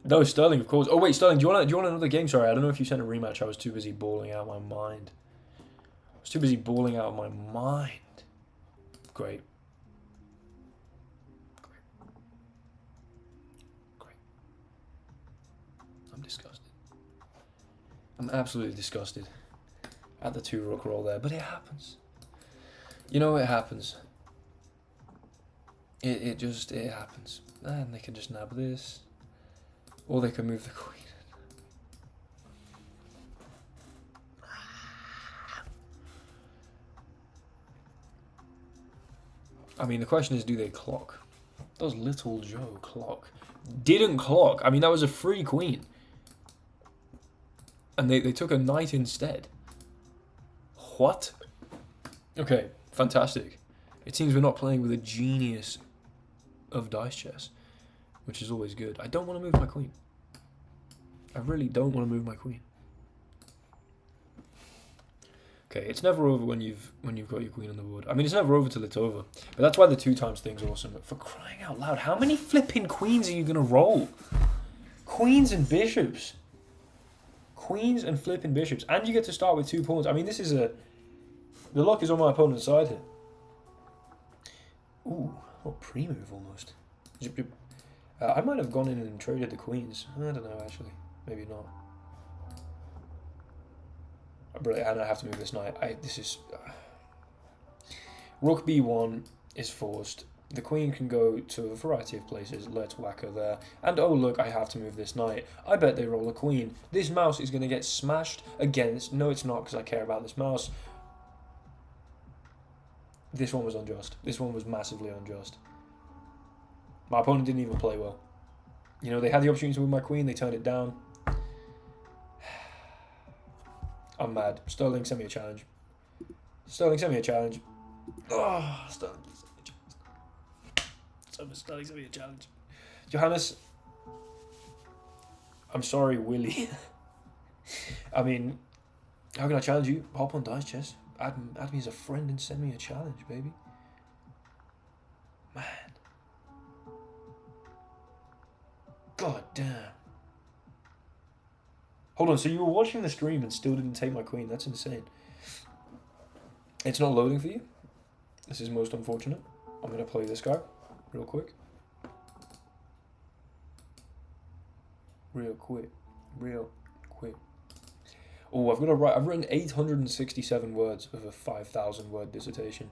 No, Sterling, of course. Oh wait, Sterling, do you want another game? Sorry, I don't know if you sent a rematch. I was too busy bawling out my mind. I was too busy bawling out my mind. Great. Great. I'm disgusted. I'm absolutely disgusted at the 2 rook roll there, but it happens. You know, it happens. It happens. And they can just nab this. Or they can move the queen. I mean, the question is, do they clock? Does little Joe clock? Didn't clock. I mean, that was a free queen. And they took a knight instead. What? Okay, fantastic. It seems we're not playing with a genius of dice chess, which is always good. I don't want to move my queen. I really don't want to move my queen. Okay, it's never over when you've got your queen on the board. I mean, it's never over till it's over. But that's why the 2 times thing's awesome. But for crying out loud, how many flipping queens are you gonna roll? Queens and bishops. Queens and flipping bishops, and you get to start with 2 pawns. I mean, this is the luck is on my opponent's side here. Ooh, a pre-move almost. I might have gone in and traded the queens. I don't know, actually. Maybe not. And I have to move this knight. This is... Rook b1 is forced. The queen can go to a variety of places. Let's whack her there. And oh look, I have to move this knight. I bet they roll a queen. This mouse is going to get smashed against... No, it's not, because I care about this mouse. This one was unjust. This one was massively unjust. My opponent didn't even play well. You know, they had the opportunity to win my queen, they turned it down. I'm mad. Sterling, send me a challenge. Sterling, send me a challenge. Oh, Sterling, please send me a challenge. Sterling, send me a challenge. Johannes, I'm sorry, Willie. I mean, how can I challenge you? Hop on Dice Chess. Add me as a friend and send me a challenge, baby. Man. God damn. Hold on, so you were watching the stream and still didn't take my queen? That's insane. It's not loading for you? This is most unfortunate. I'm going to play this guy real quick. Real quick. Oh, I've written 867 words of a 5,000 word dissertation.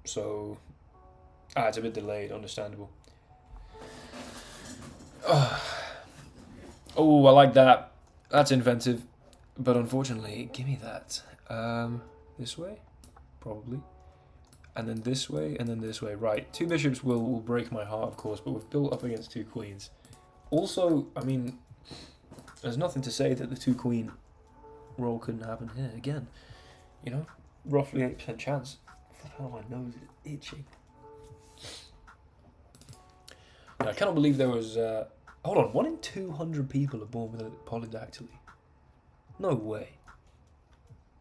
So, it's a bit delayed, understandable. Oh, I like that. That's inventive. But unfortunately, give me that. This way? Probably. And then this way, and then this way. Right, 2 bishops will break my heart, of course, but we've built up against 2 queens. Also, I mean, there's nothing to say that the 2 queen roll couldn't happen here. Again, you know, roughly 8% chance. Oh, my nose is itching. Yeah, I cannot believe there was... hold on, 1 in 200 people are born with a polydactyly. No way.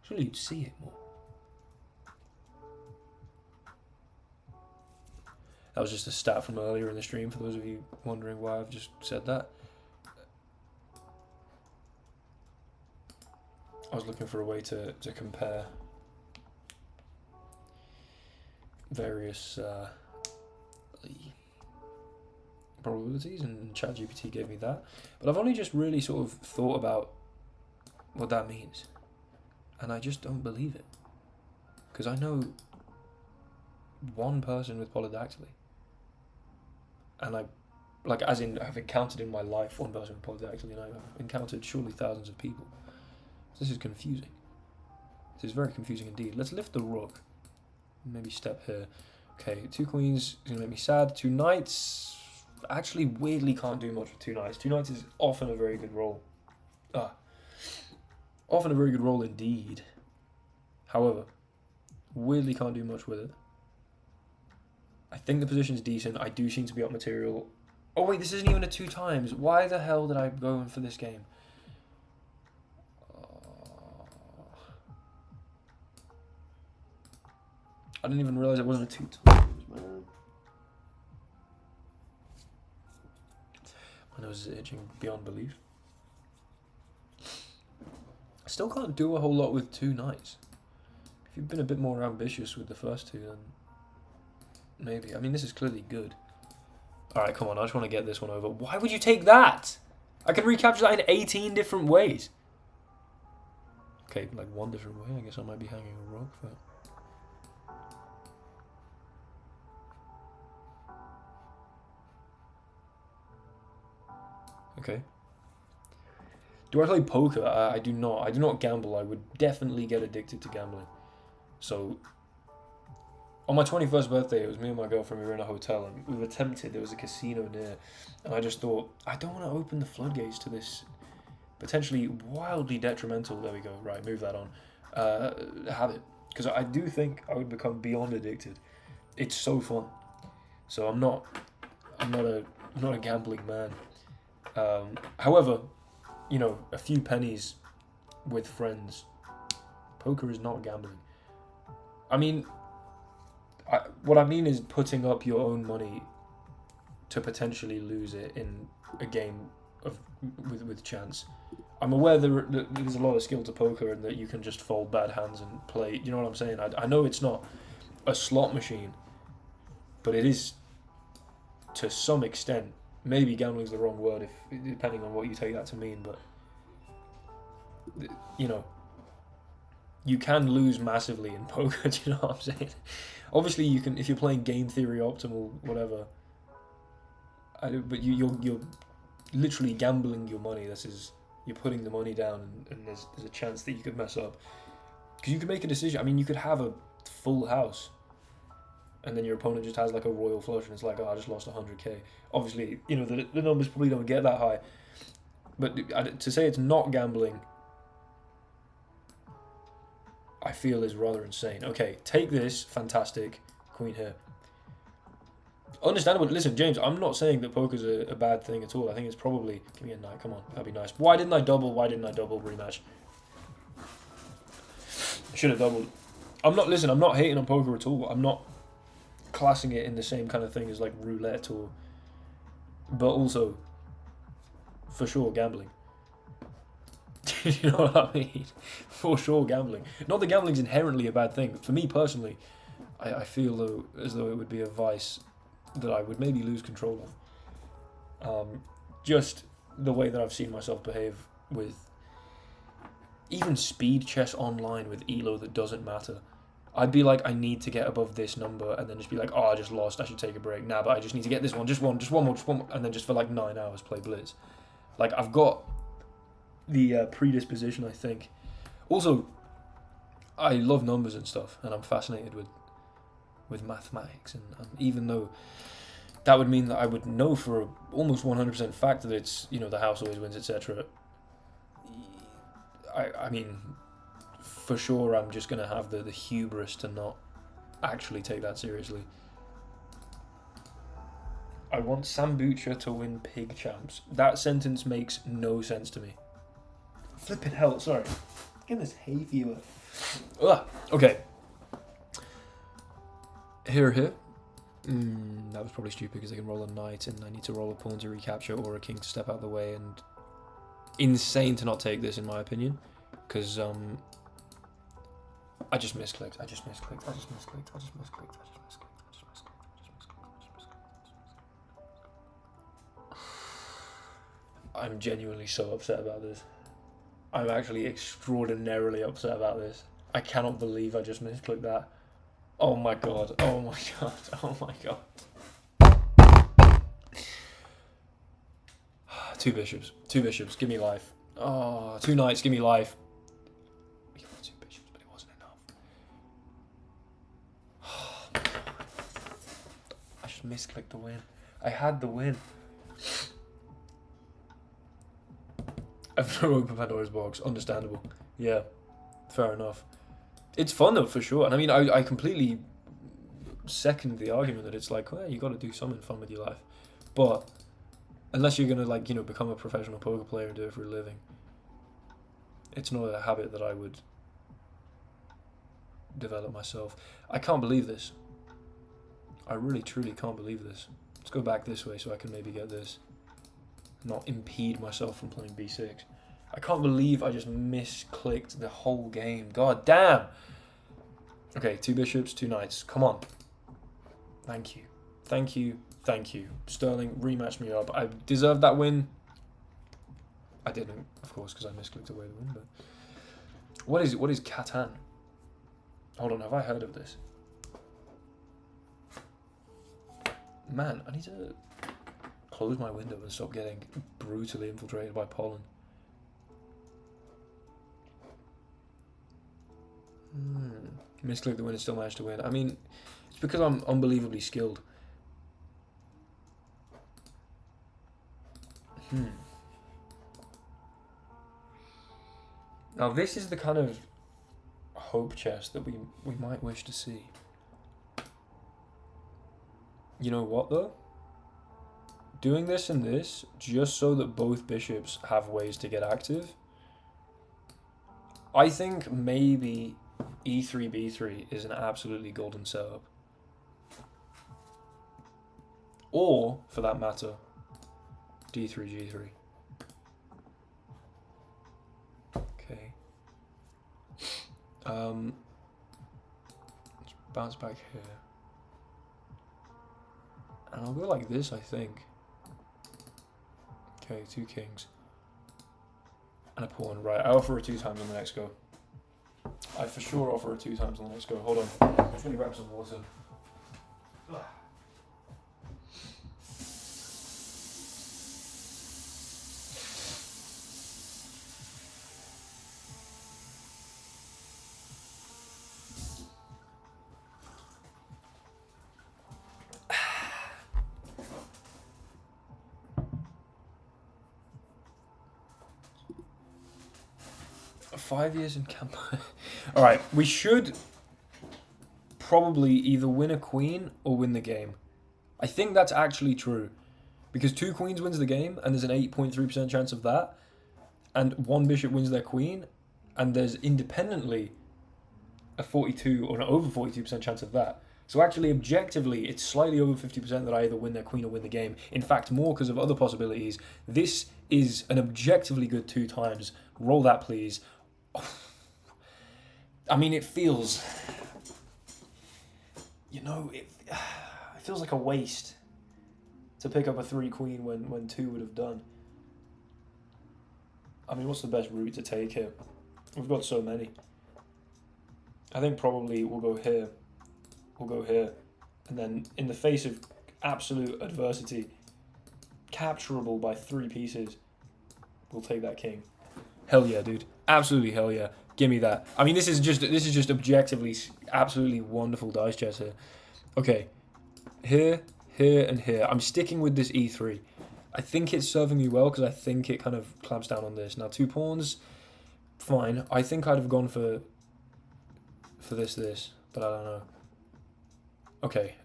Surely you'd see it more. That was just a stat from earlier in the stream, for those of you wondering why I've just said that. I was looking for a way to compare various probabilities, and ChatGPT gave me that. But I've only just really sort of thought about what that means. And I just don't believe it. Because I know one person with polydactyly. And as in, I've encountered in my life one person with polydactyly, and I've encountered surely thousands of people. This is confusing. This is very confusing indeed. Let's lift the rook. Maybe step here. Okay, 2 queens is going to make me sad. 2 knights. Actually, weirdly can't do much with 2 knights. 2 knights is often a very good roll. Often a very good roll indeed. However, weirdly can't do much with it. I think the position's decent. I do seem to be up material. Oh wait, this isn't even a 2 times. Why the hell did I go in for this game? I didn't even realize it wasn't a 2 times, man. My nose is itching beyond belief. I still can't do a whole lot with 2 knights. If you've been a bit more ambitious with the first 2, then maybe. I mean, this is clearly good. Alright, come on, I just want to get this one over. Why would you take that? I can recapture that in 18 different ways. Okay, like 1 different way. I guess I might be hanging a rock, but... Okay. Do I play poker? I do not. I do not gamble. I would definitely get addicted to gambling. So, on my 21st birthday, it was me and my girlfriend. We were in a hotel, and we were tempted. There was a casino near, and I just thought, I don't want to open the floodgates to this potentially wildly detrimental. There we go. Right, move that on. Habit, because I do think I would become beyond addicted. It's so fun. So I'm not a gambling man. However, you know, a few pennies with friends. Poker is not gambling. I mean, what I mean is putting up your own money to potentially lose it in a game with chance. I'm aware there's a lot of skill to poker, and that you can just fold bad hands and play. You know what I'm saying? I know it's not a slot machine, but it is to some extent. Maybe gambling's the wrong word, depending on what you take that to mean, but you know, you can lose massively in poker. Do you know what I'm saying? Obviously, you can if you're playing game theory optimal, whatever. But you're literally gambling your money. You're putting the money down, and there's a chance that you could mess up, because you could make a decision. I mean, you could have a full house, and then your opponent just has like a royal flush, and it's like, oh, I just lost 100k. Obviously, you know, the numbers probably don't get that high, but to say it's not gambling, I feel is rather insane. Okay, take this, fantastic, queen here. Understandable. Listen, James, I'm not saying that poker's a bad thing at all. I think it's probably... Give me a knight, come on, that'd be nice. Why didn't I double? Why didn't I double rematch? Should have doubled. I'm not hating on poker at all. I'm not classing it in the same kind of thing as like roulette or... But also, for sure, gambling. You know what I mean? For sure, gambling. Not that gambling's inherently a bad thing, but for me personally, I feel though as though it would be a vice that I would maybe lose control of. Just the way that I've seen myself behave with even speed chess online with elo that doesn't matter. I'd be like, I need to get above this number, and then just be like, oh, I just lost, I should take a break. Nah, but I just need to get this one, just one more, and then just for like 9 hours play Blitz. Like, I've got the predisposition, I think. Also, I love numbers and stuff, and I'm fascinated with mathematics, and even though that would mean that I would know for a almost 100% fact that it's, you know, the house always wins, etc. I mean, for sure I'm just going to have the hubris to not actually take that seriously. I want Sambucha to win pig champs. That sentence makes no sense to me. Flippin' hell, sorry. Getting this hay fever. Ugh. Okay. Here. That was probably stupid because they can roll a knight and I need to roll a pawn to recapture or a king to step out of the way, and insane to not take this in my opinion because I just misclicked. I'm genuinely so upset about this. I'm actually extraordinarily upset about this. I cannot believe I just misclicked that. Oh my god, oh my god, oh my god. Two bishops, give me life. Oh, 2 knights, give me life. We got 2 bishops, but it wasn't enough. I just misclicked the win. I had the win. I've never opened Pandora's box, understandable. Yeah, fair enough. It's fun though, for sure. And I mean, I completely second the argument that it's like, well, you got to do something fun with your life. But unless you're going to, like, you know, become a professional poker player and do it for a living, it's not a habit that I would develop myself. I can't believe this. I really, truly can't believe this. Let's go back this way so I can maybe get this. Not impede myself from playing b6. I can't believe I just misclicked the whole game. God damn. Okay, 2 bishops, 2 knights. Come on. Thank you. Thank you. Thank you. Sterling, rematch me up. I deserved that win. I didn't, of course, because I misclicked away the win. But what is Catan? Hold on, have I heard of this? Man, I need to close my window and stop getting brutally infiltrated by pollen. Misclick the win and still managed to win. I mean, it's because I'm unbelievably skilled. Now this is the kind of hope chess that we might wish to see. You know what though? Doing this and this just so that both bishops have ways to get active. I think maybe e3 b3 is an absolutely golden setup. Or, for that matter, d3 g3. Okay. Let's bounce back here. And I'll go like this, I think. Okay, 2 kings. And a pawn. Right, I offer her 2 times on the next go. I for sure offer her 2 times on the next go. Hold on. I'm just going to grab some water. 5 years in camp. Alright, we should probably either win a queen or win the game. I think that's actually true. Because 2 queens wins the game, and there's an 8.3% chance of that. And 1 bishop wins their queen, and there's independently a 42 or an over 42% chance of that. So actually, objectively, it's slightly over 50% that I either win their queen or win the game. In fact, more because of other possibilities. This is an objectively good 2 times. Roll that, please. I mean, it feels... You know, it feels like a waste to pick up a 3 queen when 2 would have done. I mean, what's the best route to take here? We've got so many. I think probably we'll go here. We'll go here. And then, in the face of absolute adversity, capturable by 3 pieces, we'll take that king. Hell yeah, dude. Absolutely hell yeah. Give me that. I mean, this is just objectively absolutely wonderful dice chess here. Okay. Here, here, and here. I'm sticking with this e3. I think it's serving me well because I think it kind of clamps down on this. Now, 2 pawns, fine. I think I'd have gone for this, but I don't know. Okay,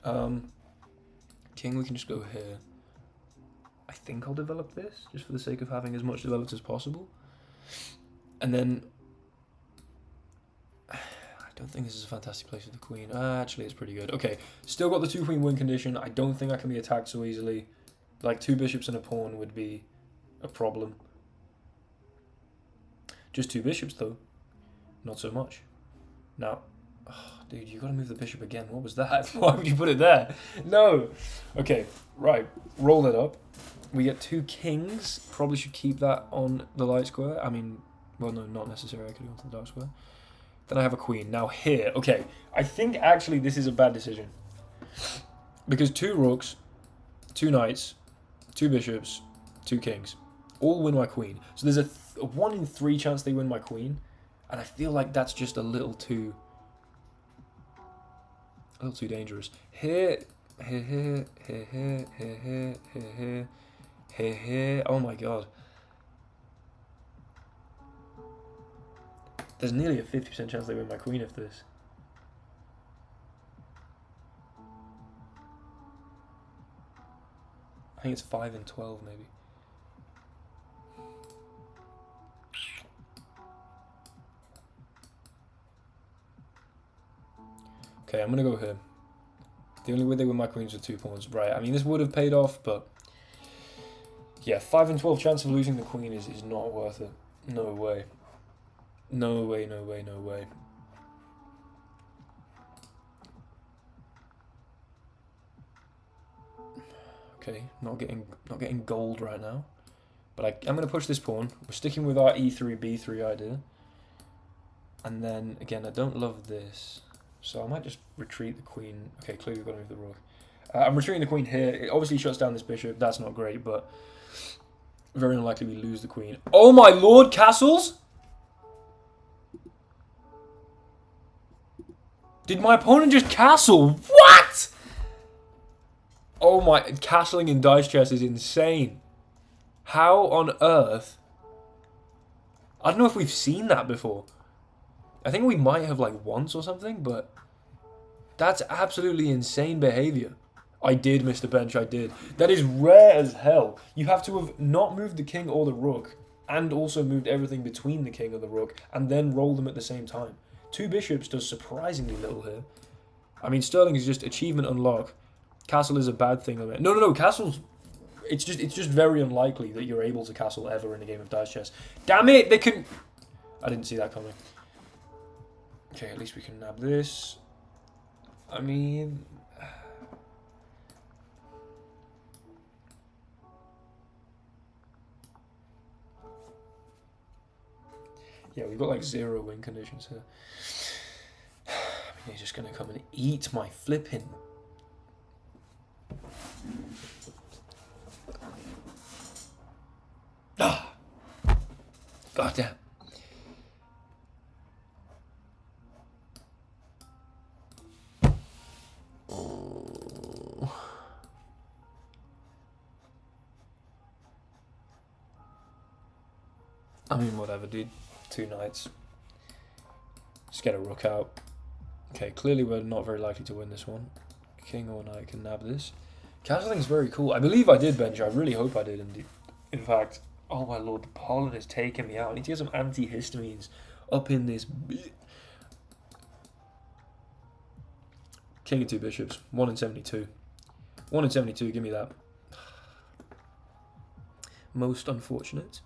king, we can just go here. I think I'll develop this, just for the sake of having as much developed as possible. And then, I don't think this is a fantastic place for the queen. Actually, it's pretty good. Okay, still got the 2 queen win condition. I don't think I can be attacked so easily. Like, 2 bishops and a pawn would be a problem. Just 2 bishops, though. Not so much. Now, oh, dude, you gotta move the bishop again. What was that? Why would you put it there? No! Okay, right. Roll that up. We get 2 kings. Probably should keep that on the light square. I mean, well, no, not necessarily. I could go onto the dark square. Then I have a queen. Now here, okay. I think actually this is a bad decision. Because 2 rooks, 2 knights, 2 bishops, 2 kings. All win my queen. So there's a 1 in 3 chance they win my queen. And I feel like that's just a little too dangerous. Here, here, here, here, here, here, here, here, here. Oh my god. There's nearly a 50% chance they win my queen if this. I think it's 5 and 12 maybe. Okay, I'm gonna go here. The only way they win my queens with 2 pawns. Right, I mean this would have paid off, but yeah, 5 and 12 chance of losing the queen is not worth it. No way. No way, no way, no way. Okay, not getting gold right now. But I'm going to push this pawn. We're sticking with our e3, b3 idea. And then, again, I don't love this. So I might just retreat the queen. Okay, clearly we've got to move the rook. I'm retreating the queen here. It obviously shuts down this bishop. That's not great, but very unlikely we lose the queen. Oh my lord, castles! Did my opponent just castle? What? Oh my, castling in dice chess is insane. How on earth? I don't know if we've seen that before. I think we might have like once or something, but that's absolutely insane behavior. I did, Mr. Bench, I did. That is rare as hell. You have to have not moved the king or the rook, and also moved everything between the king and the rook, and then roll them at the same time. 2 bishops does surprisingly little here. I mean, Sterling is just achievement unlock. Castle is a bad thing. No, castles... It's just very unlikely that you're able to castle ever in a game of dice chess. Damn it, they can... I didn't see that coming. Okay, at least we can nab this. I mean... Yeah, we've got like 0 win conditions here. I mean, he's just going to come and eat my flipping. Ah! God damn. I mean, whatever, dude. 2 knights. Let's get a rook out. Okay, clearly we're not very likely to win this one. King or knight can nab this. Castling is very cool. I believe I did bench. I really hope I did indeed. In fact, oh my lord, the pollen is taking me out. I need to get some antihistamines up in this. King and 2 bishops. 1 in 72. 1 in 72, give me that. Most unfortunate.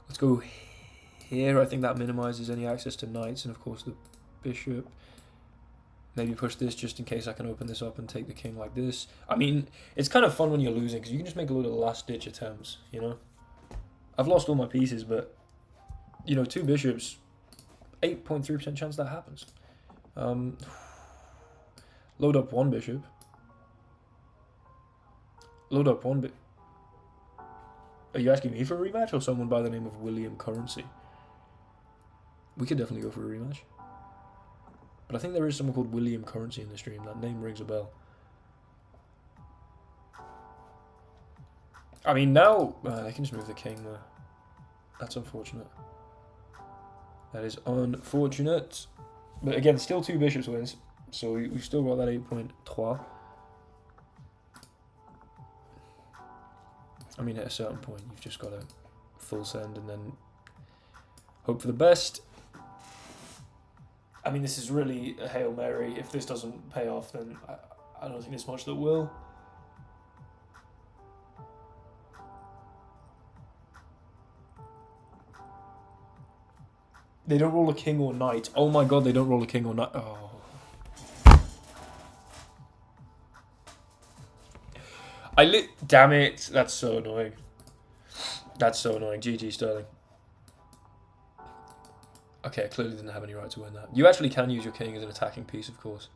Let's go here. I think that minimizes any access to knights and of course the bishop. Maybe push this just in case I can open this up and take the king like this. I mean, it's kind of fun when you're losing because you can just make a load of last-ditch attempts, you know? I've lost all my pieces, but, you know, 2 bishops, 8.3% chance that happens. Load up 1 bishop. Load up 1 bit. Are you asking me for a rematch or someone by the name of William Currency? We could definitely go for a rematch. But I think there is someone called William Currency in the stream. That name rings a bell. I mean, now they can just move the king there. That's unfortunate. That is unfortunate. But again, still 2 bishops wins. So we've still got that 8.3. I mean, at a certain point, you've just got to full send and then hope for the best. I mean, this is really a Hail Mary. If this doesn't pay off, then I don't think there's much that will. They don't roll a king or knight. Oh my god, they don't roll a king or knight. Oh. Damn it. That's so annoying. That's so annoying. GG Sterling. Okay, I clearly didn't have any right to win that. You actually can use your king as an attacking piece, of course.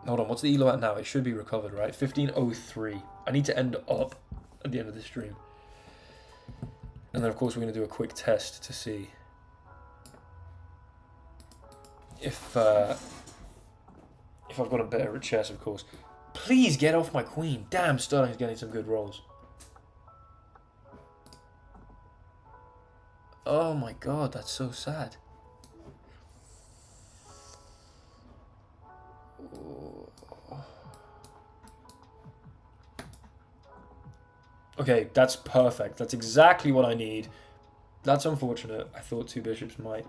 Hold on, what's the elo at now? It should be recovered, right? 1503. I need to end up at the end of the stream. And then, of course, we're going to do a quick test to see if I've got a better chess, of course. Please get off my queen. Damn, Sterling's getting some good rolls. Oh my god, that's so sad. Okay, that's perfect. That's exactly what I need. That's unfortunate. I thought 2 bishops might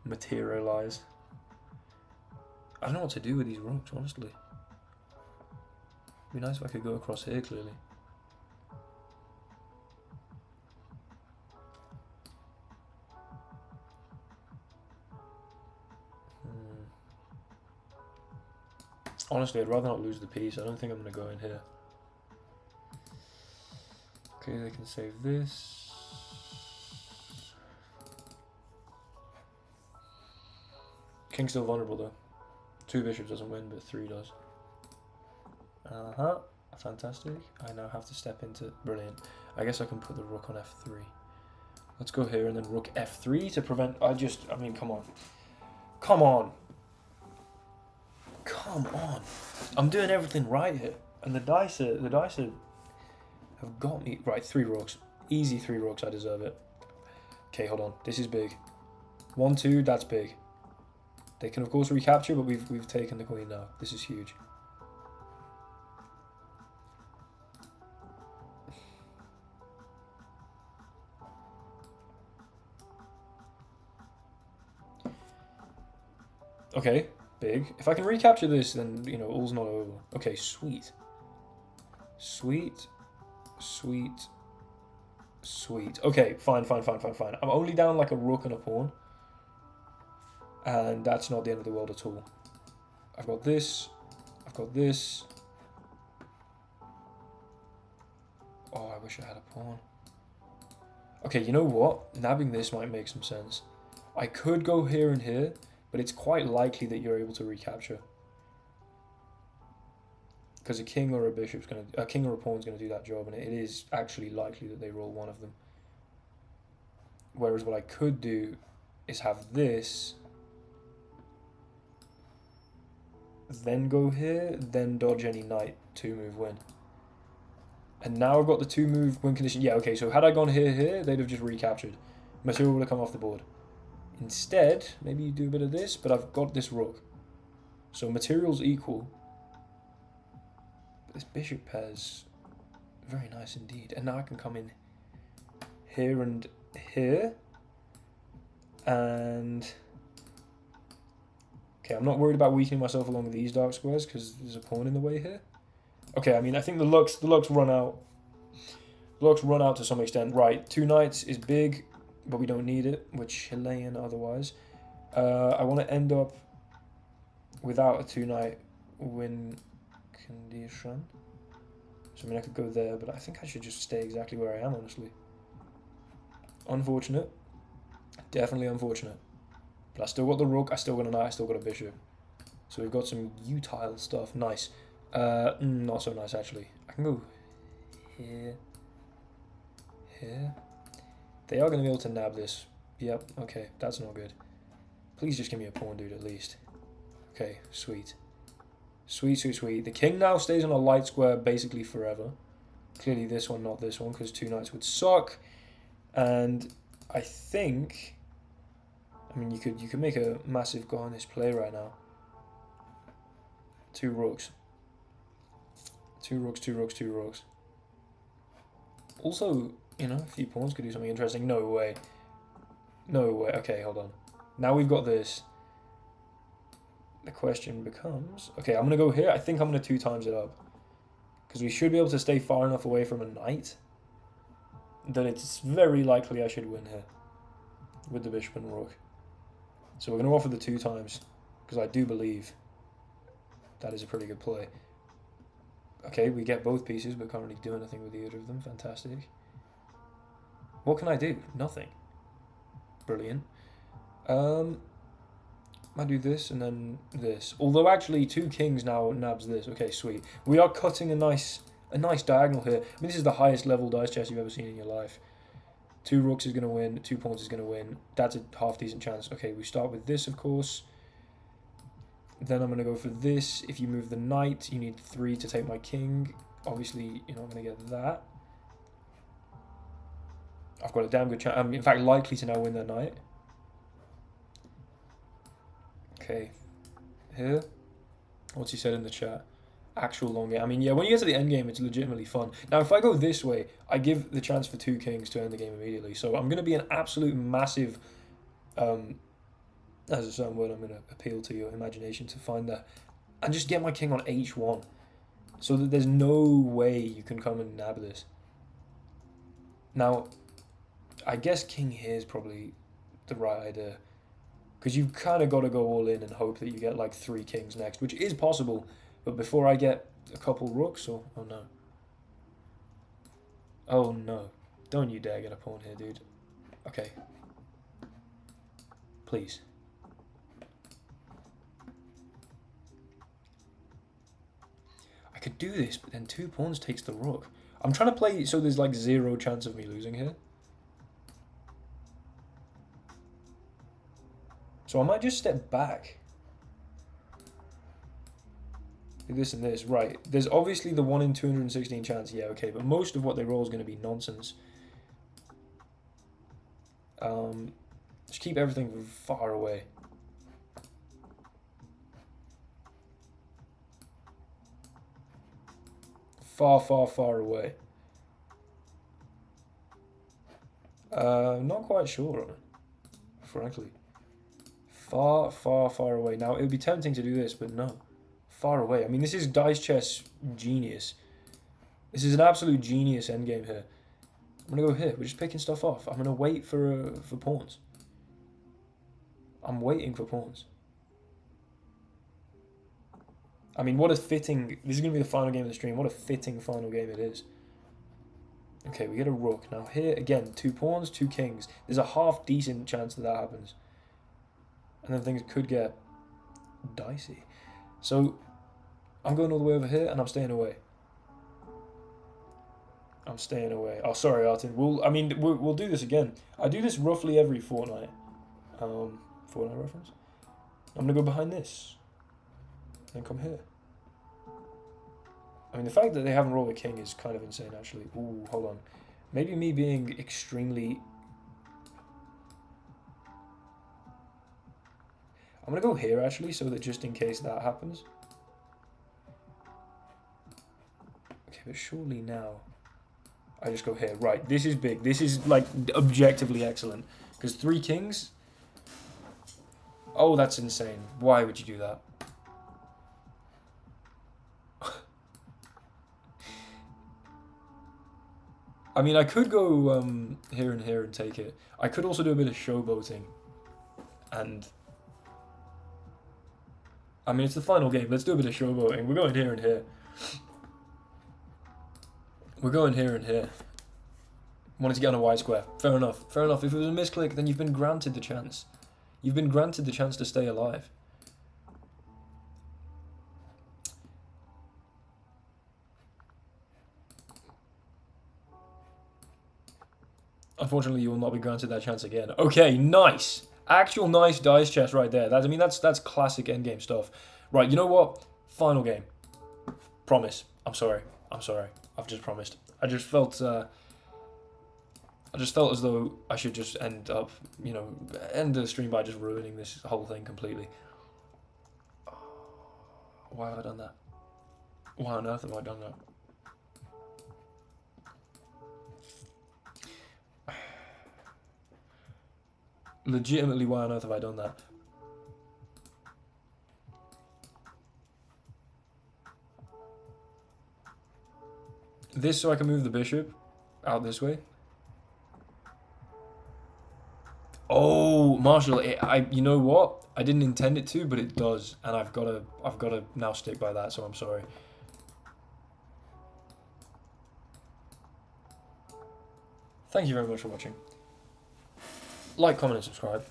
materialize. I don't know what to do with these rooks, honestly. It'd be nice if I could go across here, clearly. Honestly, I'd rather not lose the piece. I don't think I'm going to go in here. Okay, they can save this. King's still vulnerable though. 2 bishops doesn't win, but 3 does. Fantastic. I now have to step into... Brilliant. I guess I can put the rook on f3. Let's go here and then rook f3 to prevent... I mean, come on. Come on. Come on. I'm doing everything right here. And the dice have got me. Right, 3 rooks. Easy 3 rooks, I deserve it. Okay, hold on. This is big. 1, 2, that's big. They can of course recapture, but we've taken the queen now. This is huge. Okay, big. If I can recapture this, then, you know, all's not over. Okay, sweet. Sweet. Sweet. Sweet. Okay, fine. I'm only down like a rook and a pawn. And that's not the end of the world at all. I've got this. I've got this. Oh, I wish I had a pawn. Okay, you know what? Nabbing this might make some sense. I could go here and here, but it's quite likely that you're able to recapture. Because a king or a bishop's gonna, a king or a pawn's gonna do that job, and it is actually likely that they roll one of them. Whereas what I could do is have this, then go here, then dodge any knight, 2-move win. And now I've got the 2-move win condition. Yeah, okay, so had I gone here, they'd have just recaptured. Material would have come off the board. Instead, maybe you do a bit of this, but I've got this rook. So materials equal. But this bishop pair's very nice indeed. And now I can come in here and here. And okay, I'm not worried about weakening myself along these dark squares because there's a pawn in the way here. Okay, I mean, I think the looks run out. The looks run out to some extent. Right, 2 knights is big, but we don't need it, which Chilean otherwise. I want to end up without a 2-knight win condition. So I mean, I could go there, but I think I should just stay exactly where I am, honestly. Unfortunate. Definitely unfortunate. But I still got the rook, I still got a knight, I still got a bishop. So we've got some utile stuff. Nice. Not so nice, actually. I can go here. Here. They are going to be able to nab this. Yep, okay, that's not good. Please just give me a pawn, dude, at least. Okay, sweet. Sweet, sweet, sweet. The king now stays on a light square basically forever. Clearly this one, not this one, because 2 knights would suck. And I think... I mean, you could make a massive go on this play right now. 2 rooks. 2 rooks, 2 rooks, 2 rooks. Also, you know, a few pawns could do something interesting. No way. No way. Okay, hold on. Now we've got this. The question becomes... Okay, I'm going to go here. I think I'm going to 2 times it up. Because we should be able to stay far enough away from a knight that it's very likely I should win here. With the bishop and rook. So we're going to offer the 2 times. Because I do believe that is a pretty good play. Okay, we get both pieces, but can't really do anything with either of them. Fantastic. What can I do? Nothing. Brilliant. I do this and then this. Although actually 2 kings now nabs this. Okay, sweet. We are cutting a nice diagonal here. I mean, this is the highest level dice chess you've ever seen in your life. 2 rooks is going to win. 2 pawns is going to win. That's a half decent chance. Okay, we start with this, of course. Then I'm going to go for this. If you move the knight, you need 3 to take my king. Obviously, you're not going to get that. I've got a damn good chance. I'm, in fact, likely to now win that knight. Okay. Here. What's he said in the chat? Actual long game. I mean, yeah, when you get to the end game, it's legitimately fun. Now, if I go this way, I give the chance for 2 kings to end the game immediately. So I'm going to be an absolute massive... as a certain word, I'm going to appeal to your imagination to find that. And just get my king on h1. So that there's no way you can come and nab this. Now, I guess king here is probably the right idea. Because you've kind of got to go all in and hope that you get like 3 kings next. Which is possible. But before I get a couple rooks, or... Oh no. Oh no. Don't you dare get a pawn here, dude. Okay. Please. I could do this, but then 2 pawns takes the rook. I'm trying to play so there's like 0 chance of me losing here. So I might just step back. Do this and this. Right. There's obviously the 1 in 216 chance. Yeah, okay. But most of what they roll is going to be nonsense. Just keep everything far away. Far, far, far away. Not quite sure on it, frankly. Far, far, far away. Now, it would be tempting to do this, but no. Far away. I mean, this is dice chess genius. This is an absolute genius endgame here. I'm going to go here. We're just picking stuff off. I'm going to wait for pawns. I'm waiting for pawns. I mean, what a fitting... This is going to be the final game of the stream. What a fitting final game it is. Okay, we get a rook. Now here, again, 2 pawns, 2 kings. There's a half decent chance that happens. And then things could get dicey. So, I'm going all the way over here, and I'm staying away. I'm staying away. Oh, sorry, Artin. We'll do this again. I do this roughly every fortnight. Fortnight reference. I'm going to go behind this. And come here. I mean, the fact that they haven't rolled a king is kind of insane, actually. Ooh, hold on. Maybe me being extremely... I'm going to go here, actually, so that just in case that happens. Okay, but surely now I just go here. Right, this is big. This is, like, objectively excellent. Because 3 kings... Oh, that's insane. Why would you do that? I mean, I could go here and here and take it. I could also do a bit of showboating. And... I mean, it's the final game. Let's do a bit of showboating. We're going here and here. We're going here and here. Wanted to get on a wide square. Fair enough. Fair enough. If it was a misclick, then you've been granted the chance. You've been granted the chance to stay alive. Unfortunately, you will not be granted that chance again. Okay, nice. Actual nice dice chest right there. I mean, that's classic endgame stuff. Right, you know what? Final game. Promise. I'm sorry. I've just promised. I just felt as though I should just end the stream by just ruining this whole thing completely. Why have I done that? Why on earth have I done that? Legitimately, why on earth have I done that? This so I can move the bishop out this way. Oh, Marshall, you know what? I didn't intend it to, but it does, and I've got to now stick by that. So I'm sorry. Thank you very much for watching. Like, comment, and subscribe.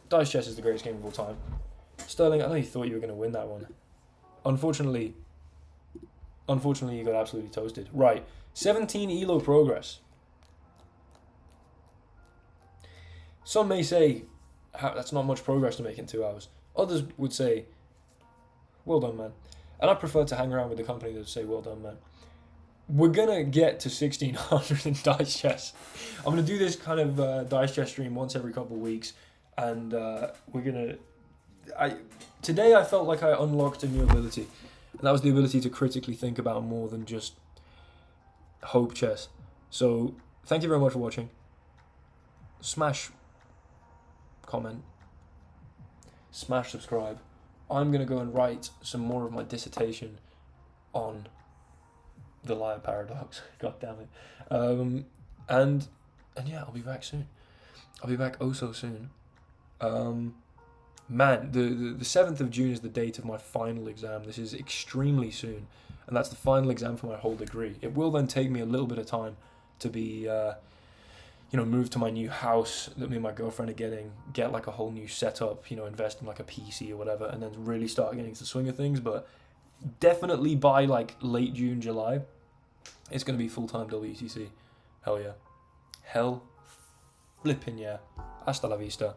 Dice Chess is the greatest game of all time. Sterling, I know you thought you were going to win that one. Unfortunately, you got absolutely toasted. Right, 17 ELO progress. Some may say, that's not much progress to make in 2 hours. Others would say, well done, man. And I prefer to hang around with the company that would say, well done, man. We're going to get to 1600 in Dice Chess. I'm going to do this kind of Dice Chess stream once every couple of weeks. And we're going to... Today I felt like I unlocked a new ability. And that was the ability to critically think about more than just hope chess. So, thank you very much for watching. Smash comment. Smash subscribe. I'm going to go and write some more of my dissertation on the liar paradox. God damn it. And yeah, I'll be back soon. I'll be back oh so soon. Man, the 7th of June is the date of my final exam. This is extremely soon. And that's the final exam for my whole degree. It will then take me a little bit of time to be, moved to my new house that me and my girlfriend are getting, get like a whole new setup, invest in like a PC or whatever, and then really start getting to the swing of things. But definitely by like late June, July, it's going to be full-time WTC. Hell yeah. Hell flipping yeah. Hasta la vista.